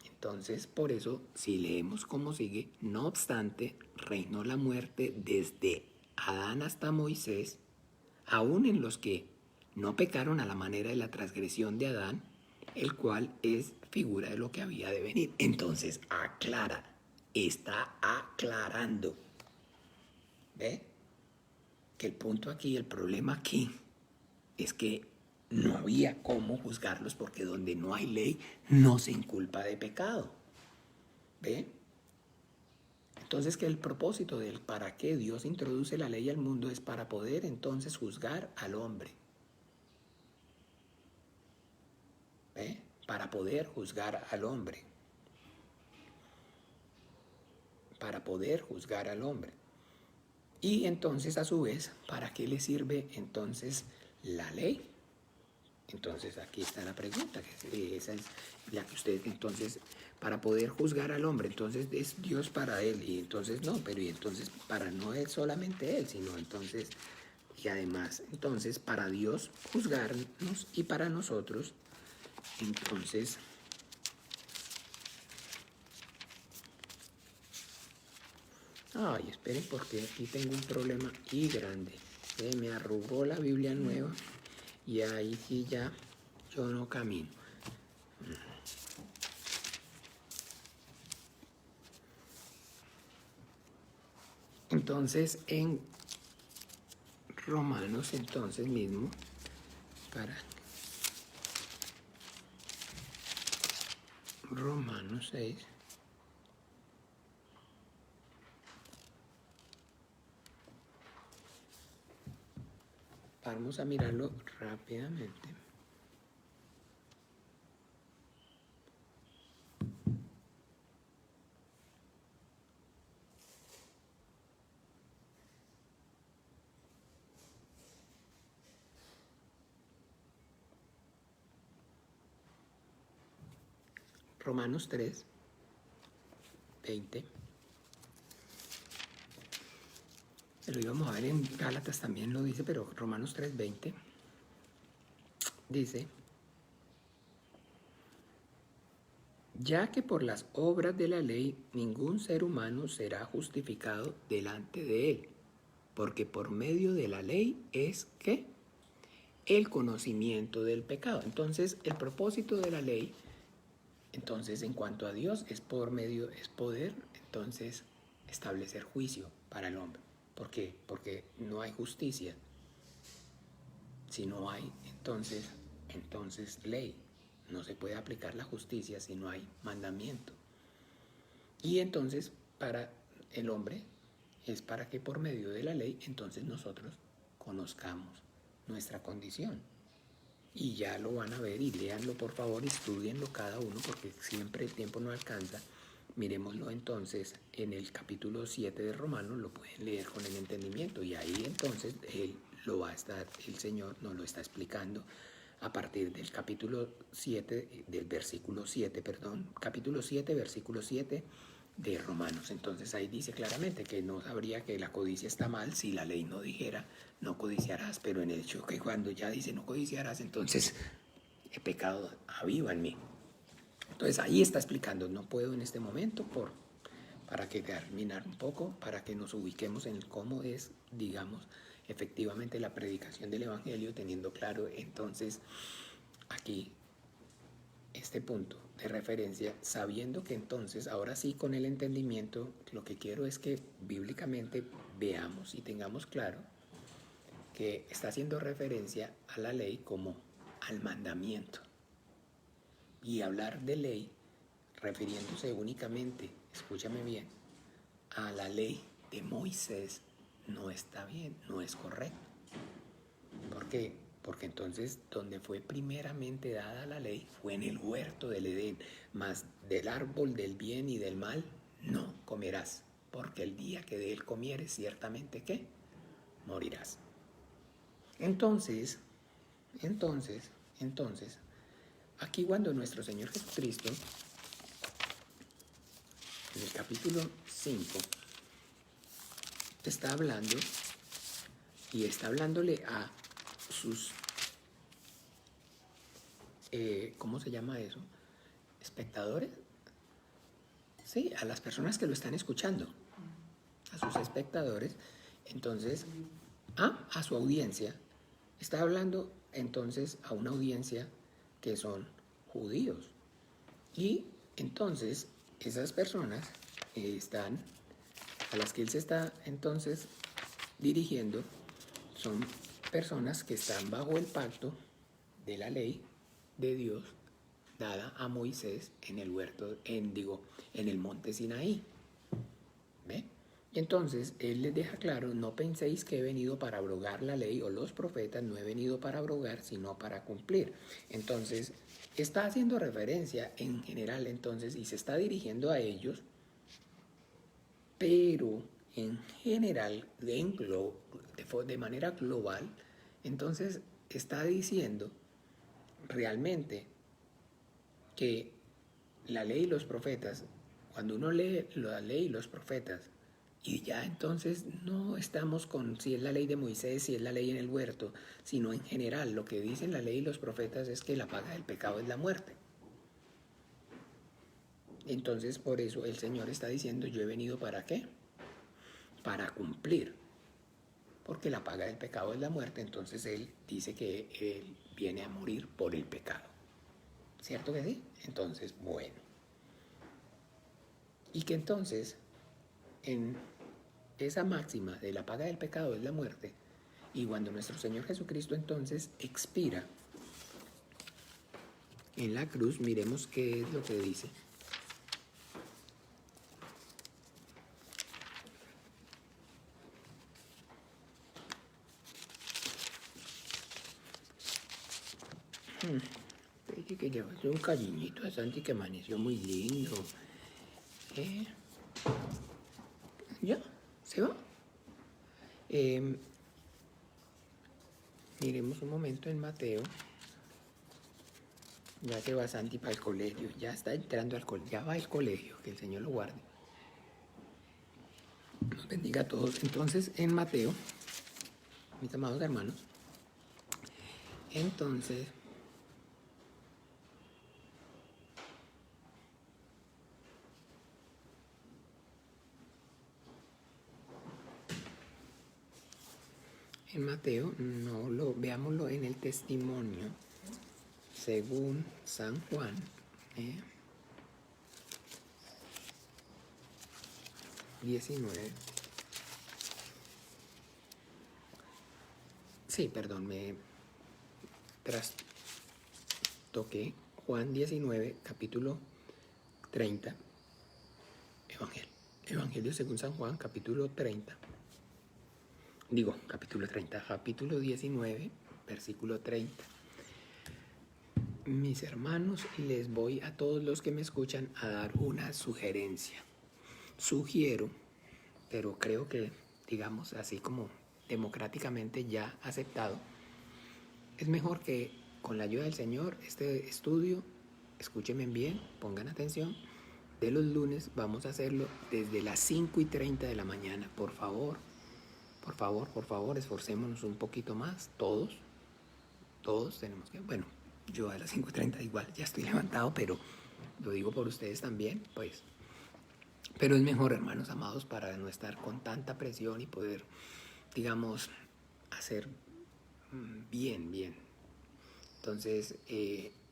Entonces, por eso, si leemos cómo sigue, no obstante, reinó la muerte desde Adán hasta Moisés, aun en los que no pecaron a la manera de la transgresión de Adán, el cual es figura de lo que había de venir. Entonces, aclara, está aclarando. ¿Ve? Que el punto aquí, el problema aquí, es que no había cómo juzgarlos porque donde no hay ley no se inculpa de pecado. ¿Ve? Entonces que el propósito del para qué Dios introduce la ley al mundo es para poder entonces juzgar al hombre. ¿Ve? Para poder juzgar al hombre. Para poder juzgar al hombre. Y entonces a su vez, ¿para qué le sirve entonces la ley? Entonces aquí está la pregunta, que esa es la que usted entonces, para poder juzgar al hombre, entonces es Dios para él, y entonces no, pero y entonces para no es solamente él, sino entonces, y además, entonces para Dios juzgarnos y para nosotros, entonces, ay, esperen porque aquí tengo un problema y grande, se me arrugó la Biblia nueva y ahí sí ya yo no camino. Entonces, en Romanos, entonces mismo, para Romanos 6, vamos a mirarlo rápidamente. Romanos 3, 20. Lo íbamos a ver en Gálatas también lo dice, pero Romanos 3, 20 dice: ya que por las obras de la ley ningún ser humano será justificado delante de él, porque por medio de la ley es ¿qué? El conocimiento del pecado. Entonces, el propósito de la ley, entonces, en cuanto a Dios, es poder, entonces, establecer juicio para el hombre. ¿Por qué? Porque no hay justicia. Si no hay, entonces ley. No se puede aplicar la justicia si no hay mandamiento. Y entonces, para el hombre, es para que por medio de la ley, entonces nosotros conozcamos nuestra condición. Y ya lo van a ver y léanlo por favor, estudienlo cada uno porque siempre el tiempo no alcanza. Miremoslo entonces en el capítulo 7 de Romanos, lo pueden leer con el entendimiento y ahí entonces el Señor nos lo está explicando a partir del capítulo 7, del versículo 7, capítulo 7, versículo 7 de Romanos. Entonces ahí dice claramente que no sabría que la codicia está mal si la ley no dijera no codiciarás, pero en el hecho que cuando ya dice no codiciarás, entonces el pecado aviva en mí. Entonces ahí está explicando, no puedo en este momento para que terminar un poco, para que nos ubiquemos en cómo es, digamos, efectivamente la predicación del Evangelio, teniendo claro entonces aquí este punto de referencia, sabiendo que entonces, ahora sí con el entendimiento, lo que quiero es que bíblicamente veamos y tengamos claro que está haciendo referencia a la ley como al mandamiento. Y hablar de ley refiriéndose únicamente, escúchame bien, a la ley de Moisés no está bien, no es correcto. ¿Por qué? Porque entonces donde fue primeramente dada la ley fue en el huerto del Edén, mas del árbol del bien y del mal no comerás, porque el día que de él comieres ciertamente ¿qué? Morirás. Entonces, aquí cuando nuestro Señor Jesucristo, en el capítulo 5, está hablando y está hablándole a sus, ¿cómo se llama eso? ¿Espectadores? Sí, a las personas que lo están escuchando, a sus espectadores, entonces, a su audiencia. Está hablando entonces a una audiencia que son judíos. Y entonces esas personas a las que él se está entonces dirigiendo son personas que están bajo el pacto de la ley de Dios dada a Moisés en el huerto, en el monte Sinaí. ¿Ve? Y entonces él les deja claro, no penséis que he venido para abrogar la ley o los profetas, no he venido para abrogar, sino para cumplir. Entonces, está haciendo referencia en general entonces y se está dirigiendo a ellos, pero en general, de manera global, entonces está diciendo realmente que la ley y los profetas, cuando uno lee la ley y los profetas, y ya entonces no estamos con si es la ley de Moisés, si es la ley en el huerto, sino en general lo que dicen la ley y los profetas es que la paga del pecado es la muerte. Entonces por eso el Señor está diciendo, yo he venido ¿para qué? Para cumplir. Porque la paga del pecado es la muerte, entonces Él dice que Él viene a morir por el pecado. ¿Cierto que sí? Entonces, bueno. Y que entonces, en esa máxima de la paga del pecado es la muerte, y cuando nuestro Señor Jesucristo entonces expira en la cruz, miremos qué es lo que dice. Que llevaste un cariñito a Santi que amaneció muy lindo. ¿Ya? ¿Se va? Miremos un momento en Mateo. Ya se va Santi para el colegio, ya está entrando al colegio, ya va al colegio, que el Señor lo guarde. Nos bendiga a todos. Entonces, en Mateo, mis amados hermanos, entonces, en Mateo, veámoslo en el testimonio, según San Juan, 19. Sí, perdón, me trastoqué. Juan 19, capítulo 30. Evangelio según San Juan, capítulo 30. Capítulo 19, versículo 30. Mis hermanos, les voy a todos los que me escuchan a dar una sugerencia. Sugiero, pero creo que, digamos, así como democráticamente ya aceptado, es mejor que con la ayuda del Señor este estudio, escúchenme bien, pongan atención, de los lunes vamos a hacerlo desde las 5:30 de la mañana, por favor, esforcémonos un poquito más, todos tenemos que, bueno, yo a las 5:30 igual ya estoy levantado, pero lo digo por ustedes también, pues. Pero es mejor, hermanos amados, para no estar con tanta presión y poder, digamos, hacer bien. Entonces,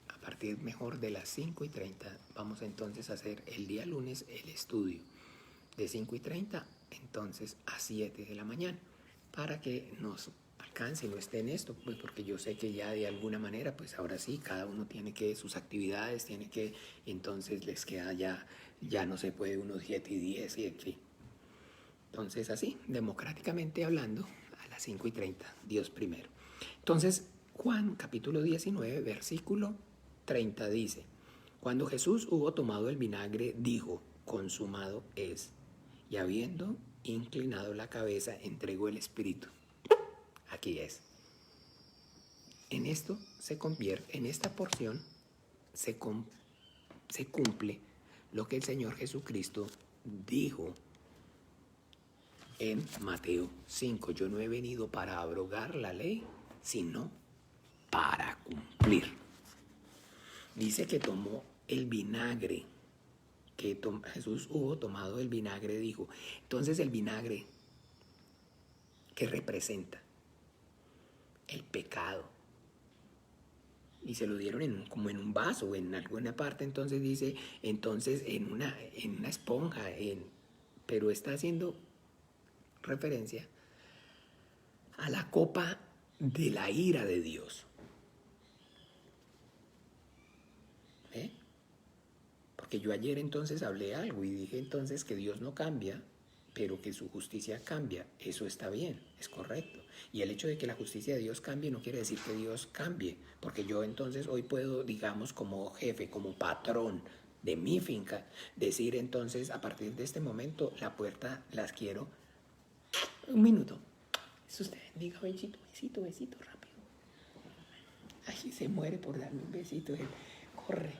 a partir mejor de las 5:30 vamos entonces a hacer el día lunes el estudio. De 5:30 entonces a 7 de la mañana, para que nos alcance y no esté en esto, pues porque yo sé que ya de alguna manera, pues ahora sí, cada uno tiene que sus actividades, tiene que, entonces les queda ya no se puede unos 7 y 10 y en fin. Entonces así, democráticamente hablando, a las 5:30, Dios primero. Entonces, Juan capítulo 19, versículo 30 dice, cuando Jesús hubo tomado el vinagre, dijo, consumado es. Y habiendo inclinado la cabeza, entregó el espíritu. Aquí es. En esto se convierte, en esta porción se cumple lo que el Señor Jesucristo dijo en Mateo 5. Yo no he venido para abrogar la ley, sino para cumplir. Dice que tomó el vinagre, Jesús hubo tomado el vinagre, dijo. Entonces el vinagre, ¿qué representa? El pecado. Y se lo dieron como en un vaso o en alguna parte, entonces dice, entonces en una esponja, pero está haciendo referencia a la copa de la ira de Dios. ¿Eh? Porque yo ayer entonces hablé algo y dije entonces que Dios no cambia, pero que su justicia cambia. Eso está bien, es correcto. Y el hecho de que la justicia de Dios cambie no quiere decir que Dios cambie, porque yo entonces hoy puedo, digamos, como jefe, como patrón de mi finca, decir entonces a partir de este momento la puerta las quiero. Un minuto. Eso usted bendiga, besito, besito, besito, rápido. Ay, se muere por darme un besito. Él corre.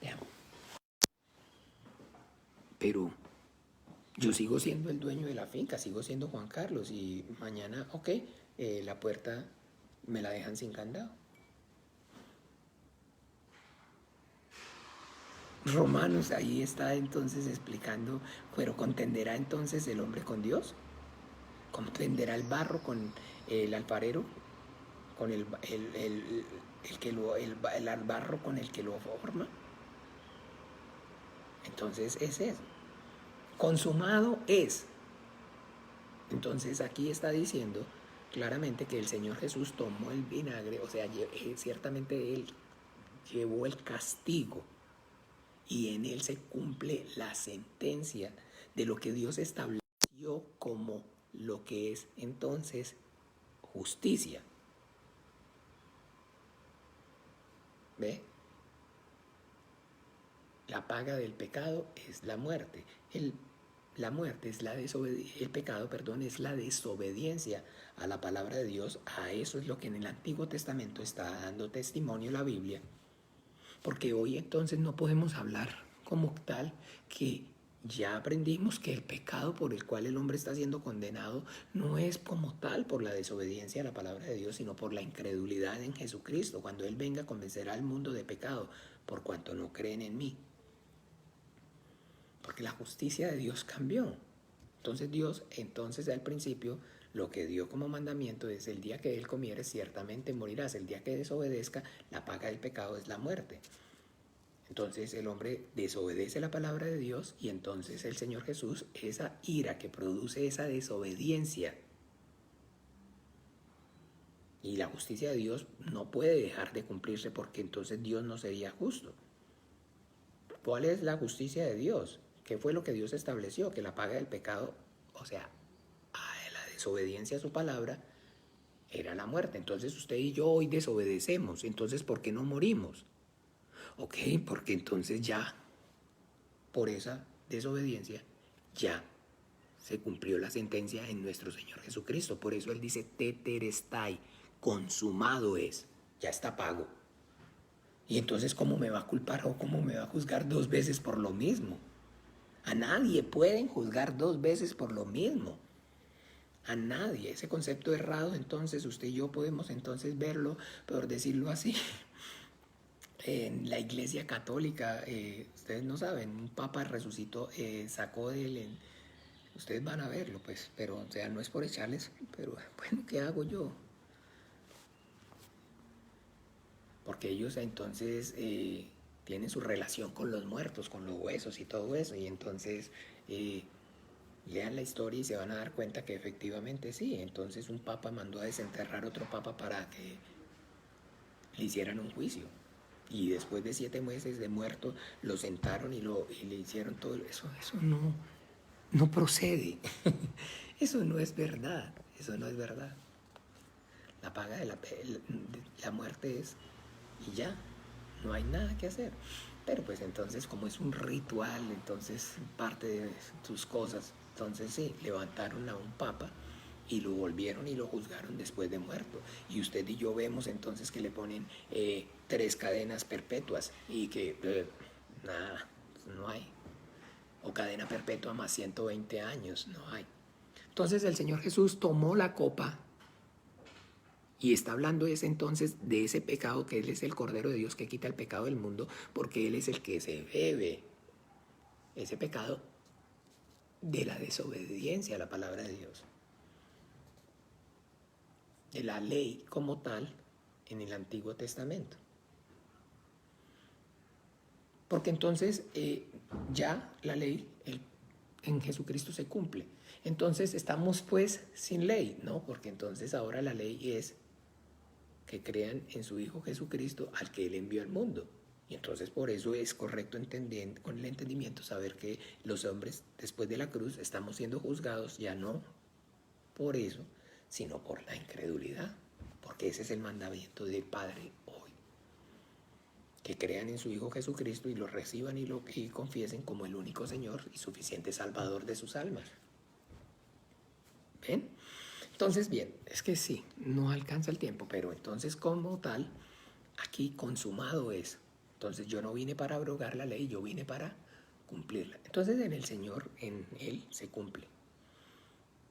Te amo. Pero yo sigo siendo el dueño de la finca, sigo siendo Juan Carlos y mañana, ok, la puerta me la dejan sin candado. Romanos, ahí está entonces explicando, pero ¿contenderá entonces el hombre con Dios? ¿Contenderá el barro con el alfarero? ¿Con el barro con el que lo forma? Entonces ese es. Consumado es. Entonces aquí está diciendo claramente que el Señor Jesús tomó el vinagre, o sea, ciertamente Él llevó el castigo y en Él se cumple la sentencia de lo que Dios estableció como lo que es entonces justicia. ¿Ve? La paga del pecado es la muerte. La muerte es el pecado, perdón, es la desobediencia a la palabra de Dios. A eso es lo que en el Antiguo Testamento está dando testimonio la Biblia. Porque hoy entonces no podemos hablar como tal que ya aprendimos que el pecado por el cual el hombre está siendo condenado no es como tal por la desobediencia a la palabra de Dios, sino por la incredulidad en Jesucristo. Cuando Él venga, convencerá al mundo de pecado por cuanto no creen en mí. Porque la justicia de Dios cambió. Entonces Dios, al principio, lo que dio como mandamiento es: el día que Él comieres, ciertamente morirás. El día que desobedezca, la paga del pecado es la muerte. Entonces el hombre desobedece la palabra de Dios y entonces el Señor Jesús, esa ira que produce esa desobediencia y la justicia de Dios no puede dejar de cumplirse, porque entonces Dios no sería justo. ¿Cuál es la justicia de Dios? ¿Qué fue lo que Dios estableció? Que la paga del pecado, o sea, a la desobediencia a su palabra, era la muerte. Entonces usted y yo hoy desobedecemos. Entonces, ¿por qué no morimos? Ok, porque entonces ya, por esa desobediencia, ya se cumplió la sentencia en nuestro Señor Jesucristo. Por eso Él dice: tetelestai, consumado es, ya está pago. Y entonces, ¿cómo me va a culpar o cómo me va a juzgar dos veces por lo mismo? A nadie pueden juzgar dos veces por lo mismo. A nadie. Ese concepto errado, entonces usted y yo podemos entonces verlo, por decirlo así. En la Iglesia Católica, ustedes no saben, un papa resucitó, sacó de él, ustedes van a verlo, pues, pero, o sea, no es por echarles, pero bueno, ¿qué hago yo? Porque ellos entonces tienen su relación con los muertos, con los huesos y todo eso, y entonces lean la historia y se van a dar cuenta que efectivamente sí. Entonces un papa mandó a desenterrar otro papa para que le hicieran un juicio. Y después de 7 meses de muerto, lo sentaron y le hicieron todo eso. Eso no procede. Eso no es verdad. Eso no es verdad. La paga de la muerte es, y ya, no hay nada que hacer. Pero pues entonces, como es un ritual, entonces parte de sus cosas, entonces sí, levantaron a un papa y lo volvieron y lo juzgaron después de muerto. Y usted y yo vemos entonces que le ponen 3 cadenas perpetuas y que nada, no hay. o cadena perpetua más 120 años, no hay. Entonces el Señor Jesús tomó la copa y está hablando entonces de ese pecado, que Él es el Cordero de Dios que quita el pecado del mundo, porque Él es el que se bebe ese pecado de la desobediencia a la palabra de Dios, de la ley como tal en el Antiguo Testamento. Porque entonces ya la ley en Jesucristo se cumple. Entonces estamos pues sin ley, ¿no? Porque entonces ahora la ley es que crean en su Hijo Jesucristo, al que Él envió al mundo. Y entonces por eso es correcto con el entendimiento saber que los hombres después de la cruz estamos siendo juzgados ya no por eso, sino por la incredulidad. Porque ese es el mandamiento del Padre hoy. Que crean en su Hijo Jesucristo y lo reciban y confiesen como el único Señor y suficiente Salvador de sus almas. ¿Ven? Entonces, bien, es que sí, no alcanza el tiempo, pero entonces como tal, aquí consumado es. Entonces yo no vine para abrogar la ley, yo vine para cumplirla. Entonces en el Señor, en Él se cumple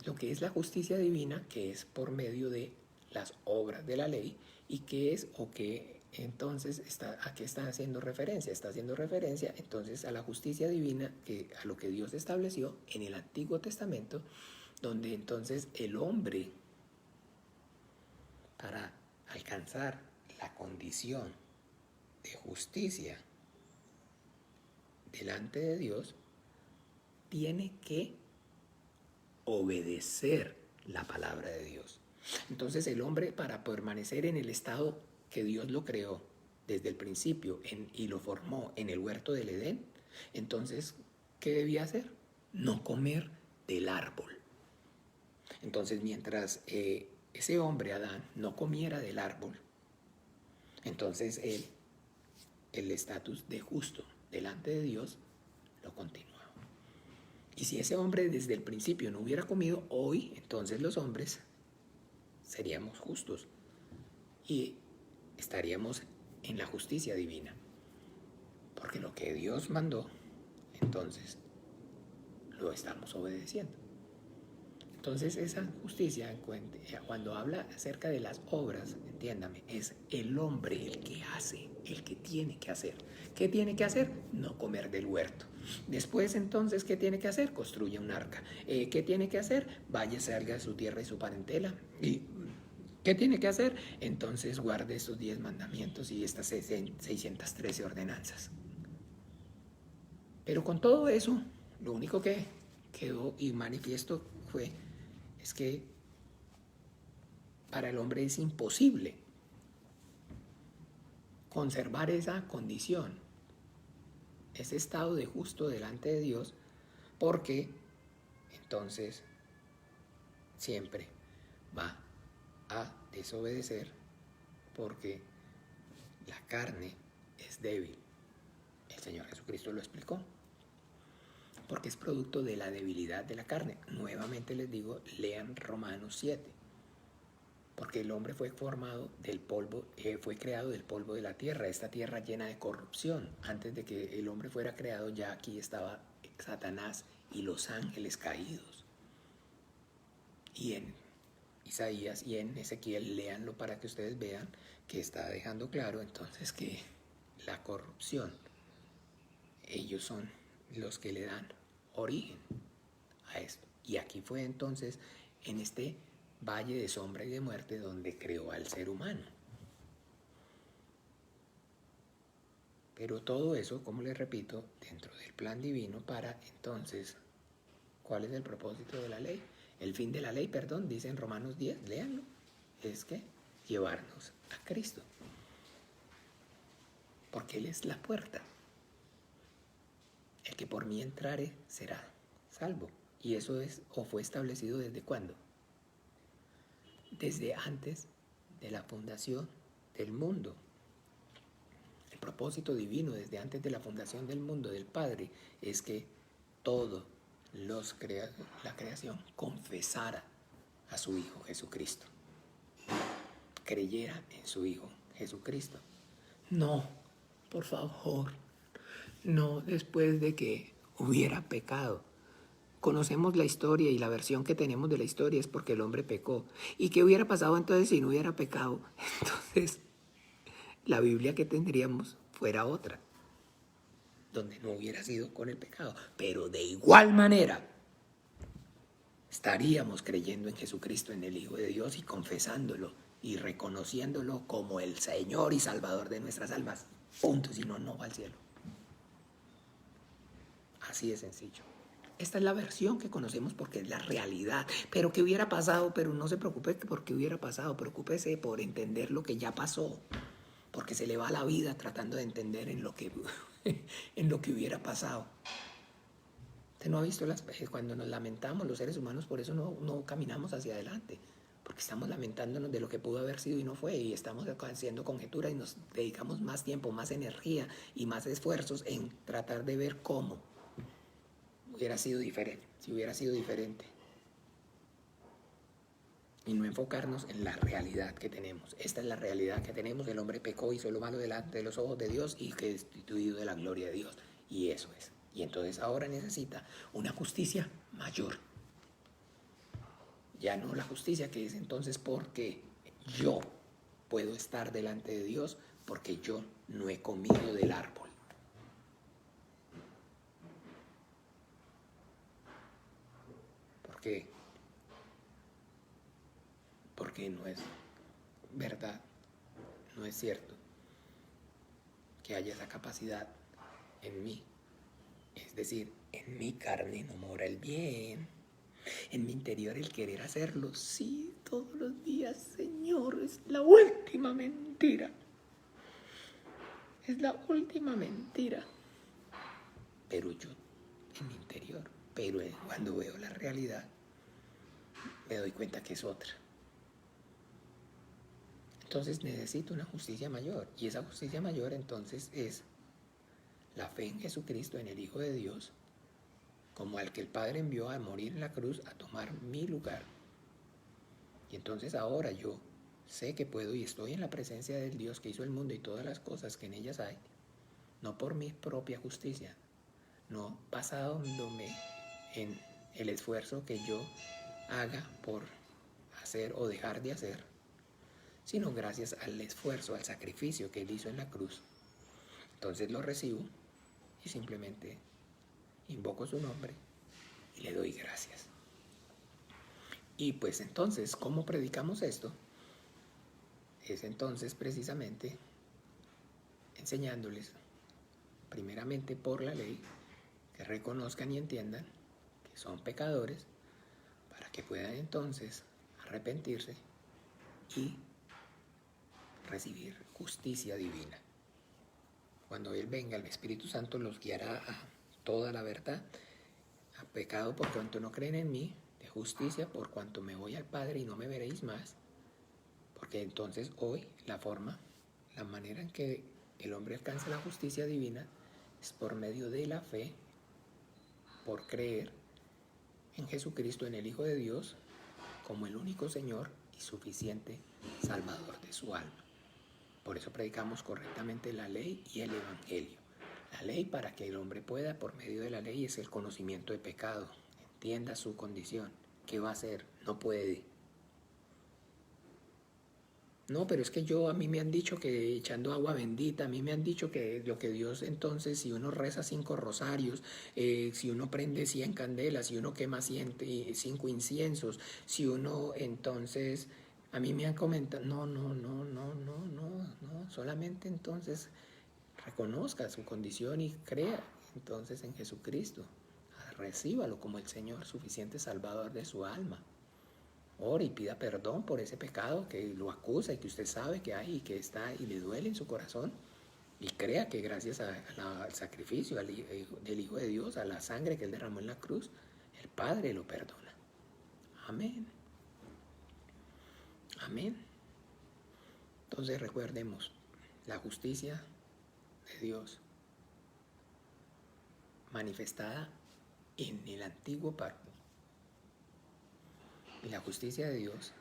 lo que es la justicia divina, que es por medio de las obras de la ley, y que es o que entonces ¿a qué está haciendo referencia? Está haciendo referencia entonces a la justicia divina, a lo que Dios estableció en el Antiguo Testamento, donde entonces el hombre, para alcanzar la condición de justicia delante de Dios, tiene que obedecer la palabra de Dios. Entonces el hombre, para permanecer en el estado que Dios lo creó desde el principio y lo formó en el huerto del Edén, entonces, ¿qué debía hacer? No comer del árbol. Entonces, mientras ese hombre, Adán, no comiera del árbol, entonces el estatus de justo delante de Dios lo continuaba. Y si ese hombre desde el principio no hubiera comido, hoy entonces los hombres seríamos justos y estaríamos en la justicia divina. Porque lo que Dios mandó, entonces lo estamos obedeciendo. Entonces esa justicia, cuando habla acerca de las obras, entiéndame, es el hombre el que hace, el que tiene que hacer. ¿Qué tiene que hacer? No comer del huerto. Después entonces, ¿qué tiene que hacer? Construye un arca. ¿Qué tiene que hacer? Vaya, salga de su tierra y su parentela. ¿Y qué tiene que hacer? Entonces guarde estos 10 mandamientos y estas 613 ordenanzas. Pero con todo eso, lo único que quedó y manifiesto es que para el hombre es imposible conservar esa condición, ese estado de justo delante de Dios, porque entonces siempre va a desobedecer, porque la carne es débil. El Señor Jesucristo lo explicó. Porque es producto de la debilidad de la carne. Nuevamente les digo, lean Romanos 7. Porque el hombre fue formado del polvo, fue creado del polvo de la tierra, esta tierra llena de corrupción. Antes de que el hombre fuera creado, ya aquí estaba Satanás y los ángeles caídos. Y en Isaías y en Ezequiel, léanlo para que ustedes vean que está dejando claro entonces que la corrupción, ellos son los que le dan origen a esto. Y aquí fue entonces en este valle de sombra y de muerte donde creó al ser humano. Pero todo eso, como les repito, dentro del plan divino para entonces, ¿cuál es el propósito de la ley? El fin de la ley, dice en Romanos 10, léanlo, es que llevarnos a Cristo. Porque Él es la puerta. El que por mí entrare será salvo. Y eso es o fue establecido ¿desde cuándo? Desde antes de la fundación del mundo. El propósito divino desde antes de la fundación del mundo del Padre es que todo la creación confesara a su Hijo Jesucristo. Creyera en su Hijo Jesucristo. No, por favor, no después de que hubiera pecado. Conocemos la historia y la versión que tenemos de la historia es porque el hombre pecó. ¿Y qué hubiera pasado entonces si no hubiera pecado? Entonces, la Biblia que tendríamos fuera otra, donde no hubiera sido con el pecado. Pero de igual manera, estaríamos creyendo en Jesucristo, en el Hijo de Dios, y confesándolo y reconociéndolo como el Señor y Salvador de nuestras almas. Punto, si no, no va al cielo. Así de sencillo. Esta es la versión que conocemos porque es la realidad. Pero ¿qué hubiera pasado? Pero no se preocupe por qué hubiera pasado. Preocúpese por entender lo que ya pasó. Porque se le va la vida tratando de entender en lo que hubiera pasado. Usted no ha visto cuando nos lamentamos los seres humanos, por eso no caminamos hacia adelante. Porque estamos lamentándonos de lo que pudo haber sido y no fue. Y estamos haciendo conjeturas y nos dedicamos más tiempo, más energía y más esfuerzos en tratar de ver cómo hubiera sido diferente, si hubiera sido diferente. Y no enfocarnos en la realidad que tenemos. Esta es la realidad que tenemos. El hombre pecó, hizo lo malo delante de los ojos de Dios y quedó destituido de la gloria de Dios. Y eso es. Y entonces ahora necesita una justicia mayor. Ya no la justicia que es entonces porque yo puedo estar delante de Dios porque yo no he comido del árbol. ¿Por qué? Porque no es verdad, no es cierto que haya esa capacidad en mí. Es decir, en mi carne no mora el bien. En mi interior el querer hacerlo, sí, todos los días, Señor, es la última mentira. Es la última mentira. Pero yo, en mi interior, pero cuando veo la realidad, me doy cuenta que es otra. Entonces necesito una justicia mayor. Y esa justicia mayor entonces es la fe en Jesucristo, en el Hijo de Dios, como al que el Padre envió a morir en la cruz, a tomar mi lugar. Y entonces ahora yo sé que puedo y estoy en la presencia del Dios que hizo el mundo y todas las cosas que en ellas hay, no por mi propia justicia, no basándome en el esfuerzo que yo haga por hacer o dejar de hacer, sino gracias al esfuerzo, al sacrificio que Él hizo en la cruz. Entonces lo recibo y simplemente invoco su nombre y le doy gracias. Y pues entonces, ¿cómo predicamos esto? Es entonces precisamente enseñándoles, primeramente por la ley, que reconozcan y entiendan que son pecadores, para que puedan entonces arrepentirse y recibir justicia divina. Cuando Él venga, el Espíritu Santo los guiará a toda la verdad, a pecado por cuanto no creen en mí, de justicia por cuanto me voy al Padre y no me veréis más, porque entonces hoy la manera en que el hombre alcanza la justicia divina es por medio de la fe, por creer en Jesucristo, en el Hijo de Dios, como el único Señor y suficiente Salvador de su alma. Por eso predicamos correctamente la ley y el Evangelio. La ley para que el hombre pueda, por medio de la ley, es el conocimiento de pecado. Entienda su condición. ¿Qué va a hacer? No puede. No, pero es que a mí me han dicho que echando agua bendita, a mí me han dicho que lo que Dios entonces, si uno reza 5 rosarios, si uno prende 100 candelas, si uno quema 5 inciensos, si uno entonces, a mí me han comentado, no, solamente entonces reconozca su condición y crea entonces en Jesucristo, recíbalo como el Señor suficiente Salvador de su alma. Ore y pida perdón por ese pecado que lo acusa y que usted sabe que hay y que está y le duele en su corazón. Y crea que gracias al sacrificio del Hijo de Dios, a la sangre que Él derramó en la cruz, el Padre lo perdona. Amén. Amén. Entonces recordemos la justicia de Dios manifestada en el antiguo pacto y la justicia de Dios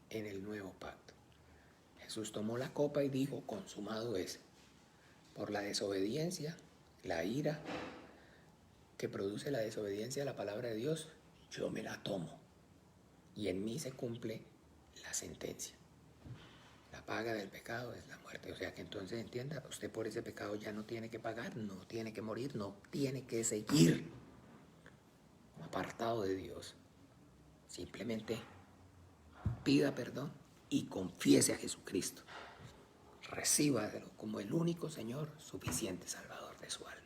en el nuevo pacto. Jesús tomó la copa y dijo, consumado es. Por la desobediencia, la ira que produce la desobediencia a la palabra de Dios, yo me la tomo. Y en mí se cumple la sentencia. La paga del pecado es la muerte. O sea que entonces entienda, usted por ese pecado ya no tiene que pagar, no tiene que morir, no tiene que seguir apartado de Dios. Simplemente pida perdón y confiese a Jesucristo. Recíbalo como el único Señor, suficiente Salvador de su alma.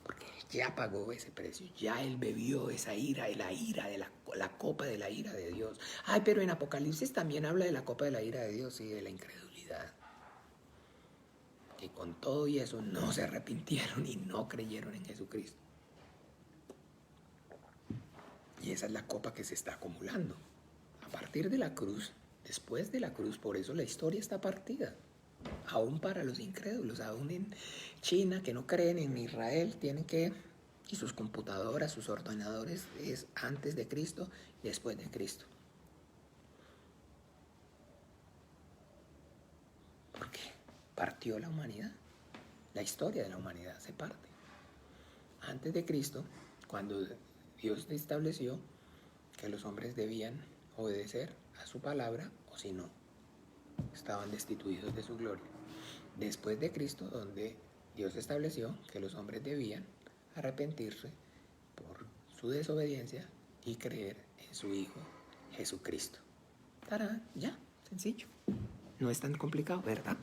Porque Él ya pagó ese precio, ya Él bebió esa ira, la copa de la ira de Dios. Ay, pero en Apocalipsis también habla de la copa de la ira de Dios y de la incredulidad. Que con todo y eso no se arrepintieron y no creyeron en Jesucristo. Y esa es la copa que se está acumulando. A partir de la cruz, después de la cruz, por eso la historia está partida. Aún para los incrédulos, aún en China que no creen en Israel, tienen que, y sus computadoras, sus ordenadores es antes de Cristo, después de Cristo. ¿Por qué? Partió la humanidad. La historia de la humanidad se parte. Antes de Cristo, cuando Dios estableció que los hombres debían obedecer a su palabra, o si no, estaban destituidos de su gloria. Después de Cristo, donde Dios estableció que los hombres debían arrepentirse por su desobediencia y creer en su Hijo Jesucristo. ¡Tarán! Ya, sencillo. No es tan complicado, ¿verdad?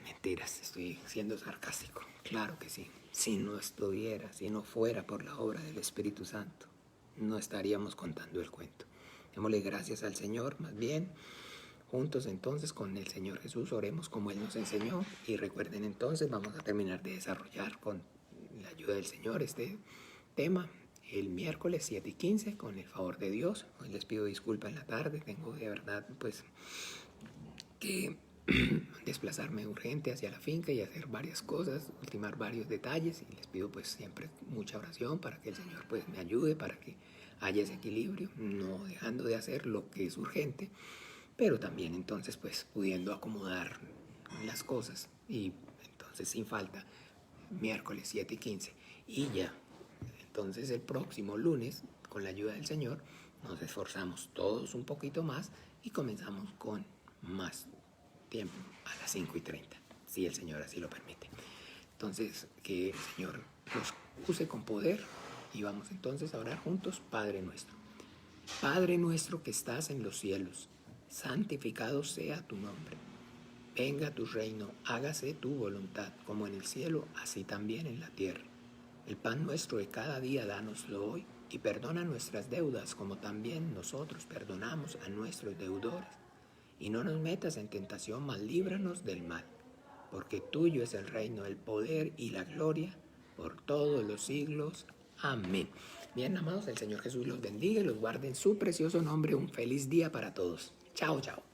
Mentiras, estoy siendo sarcástico. Claro que sí. Si no fuera por la obra del Espíritu Santo, no estaríamos contando el cuento. Démosle gracias al Señor, más bien. Juntos entonces con el Señor Jesús oremos como Él nos enseñó. Y recuerden entonces, vamos a terminar de desarrollar con la ayuda del Señor este tema el miércoles 7:15 con el favor de Dios. Hoy les pido disculpas en la tarde, tengo de verdad pues que desplazarme urgente hacia la finca y hacer varias cosas, ultimar varios detalles, y les pido pues siempre mucha oración para que el Señor pues me ayude, para que haya ese equilibrio, no dejando de hacer lo que es urgente, pero también entonces pues pudiendo acomodar las cosas. Y entonces sin falta miércoles 7:15 y ya entonces el próximo lunes, con la ayuda del Señor, nos esforzamos todos un poquito más y comenzamos con más tiempo a las 5:30, si el Señor así lo permite. Entonces, que el Señor nos use con poder y vamos entonces a orar juntos. Padre nuestro. Padre nuestro que estás en los cielos, santificado sea tu nombre. Venga tu reino, hágase tu voluntad, como en el cielo, así también en la tierra. El pan nuestro de cada día dánoslo hoy, y perdona nuestras deudas, como también nosotros perdonamos a nuestros deudores. Y no nos metas en tentación, mas líbranos del mal. Porque tuyo es el reino, el poder y la gloria, por todos los siglos. Amén. Bien, amados, el Señor Jesús los bendiga y los guarde en su precioso nombre. Un feliz día para todos. Chao, chao.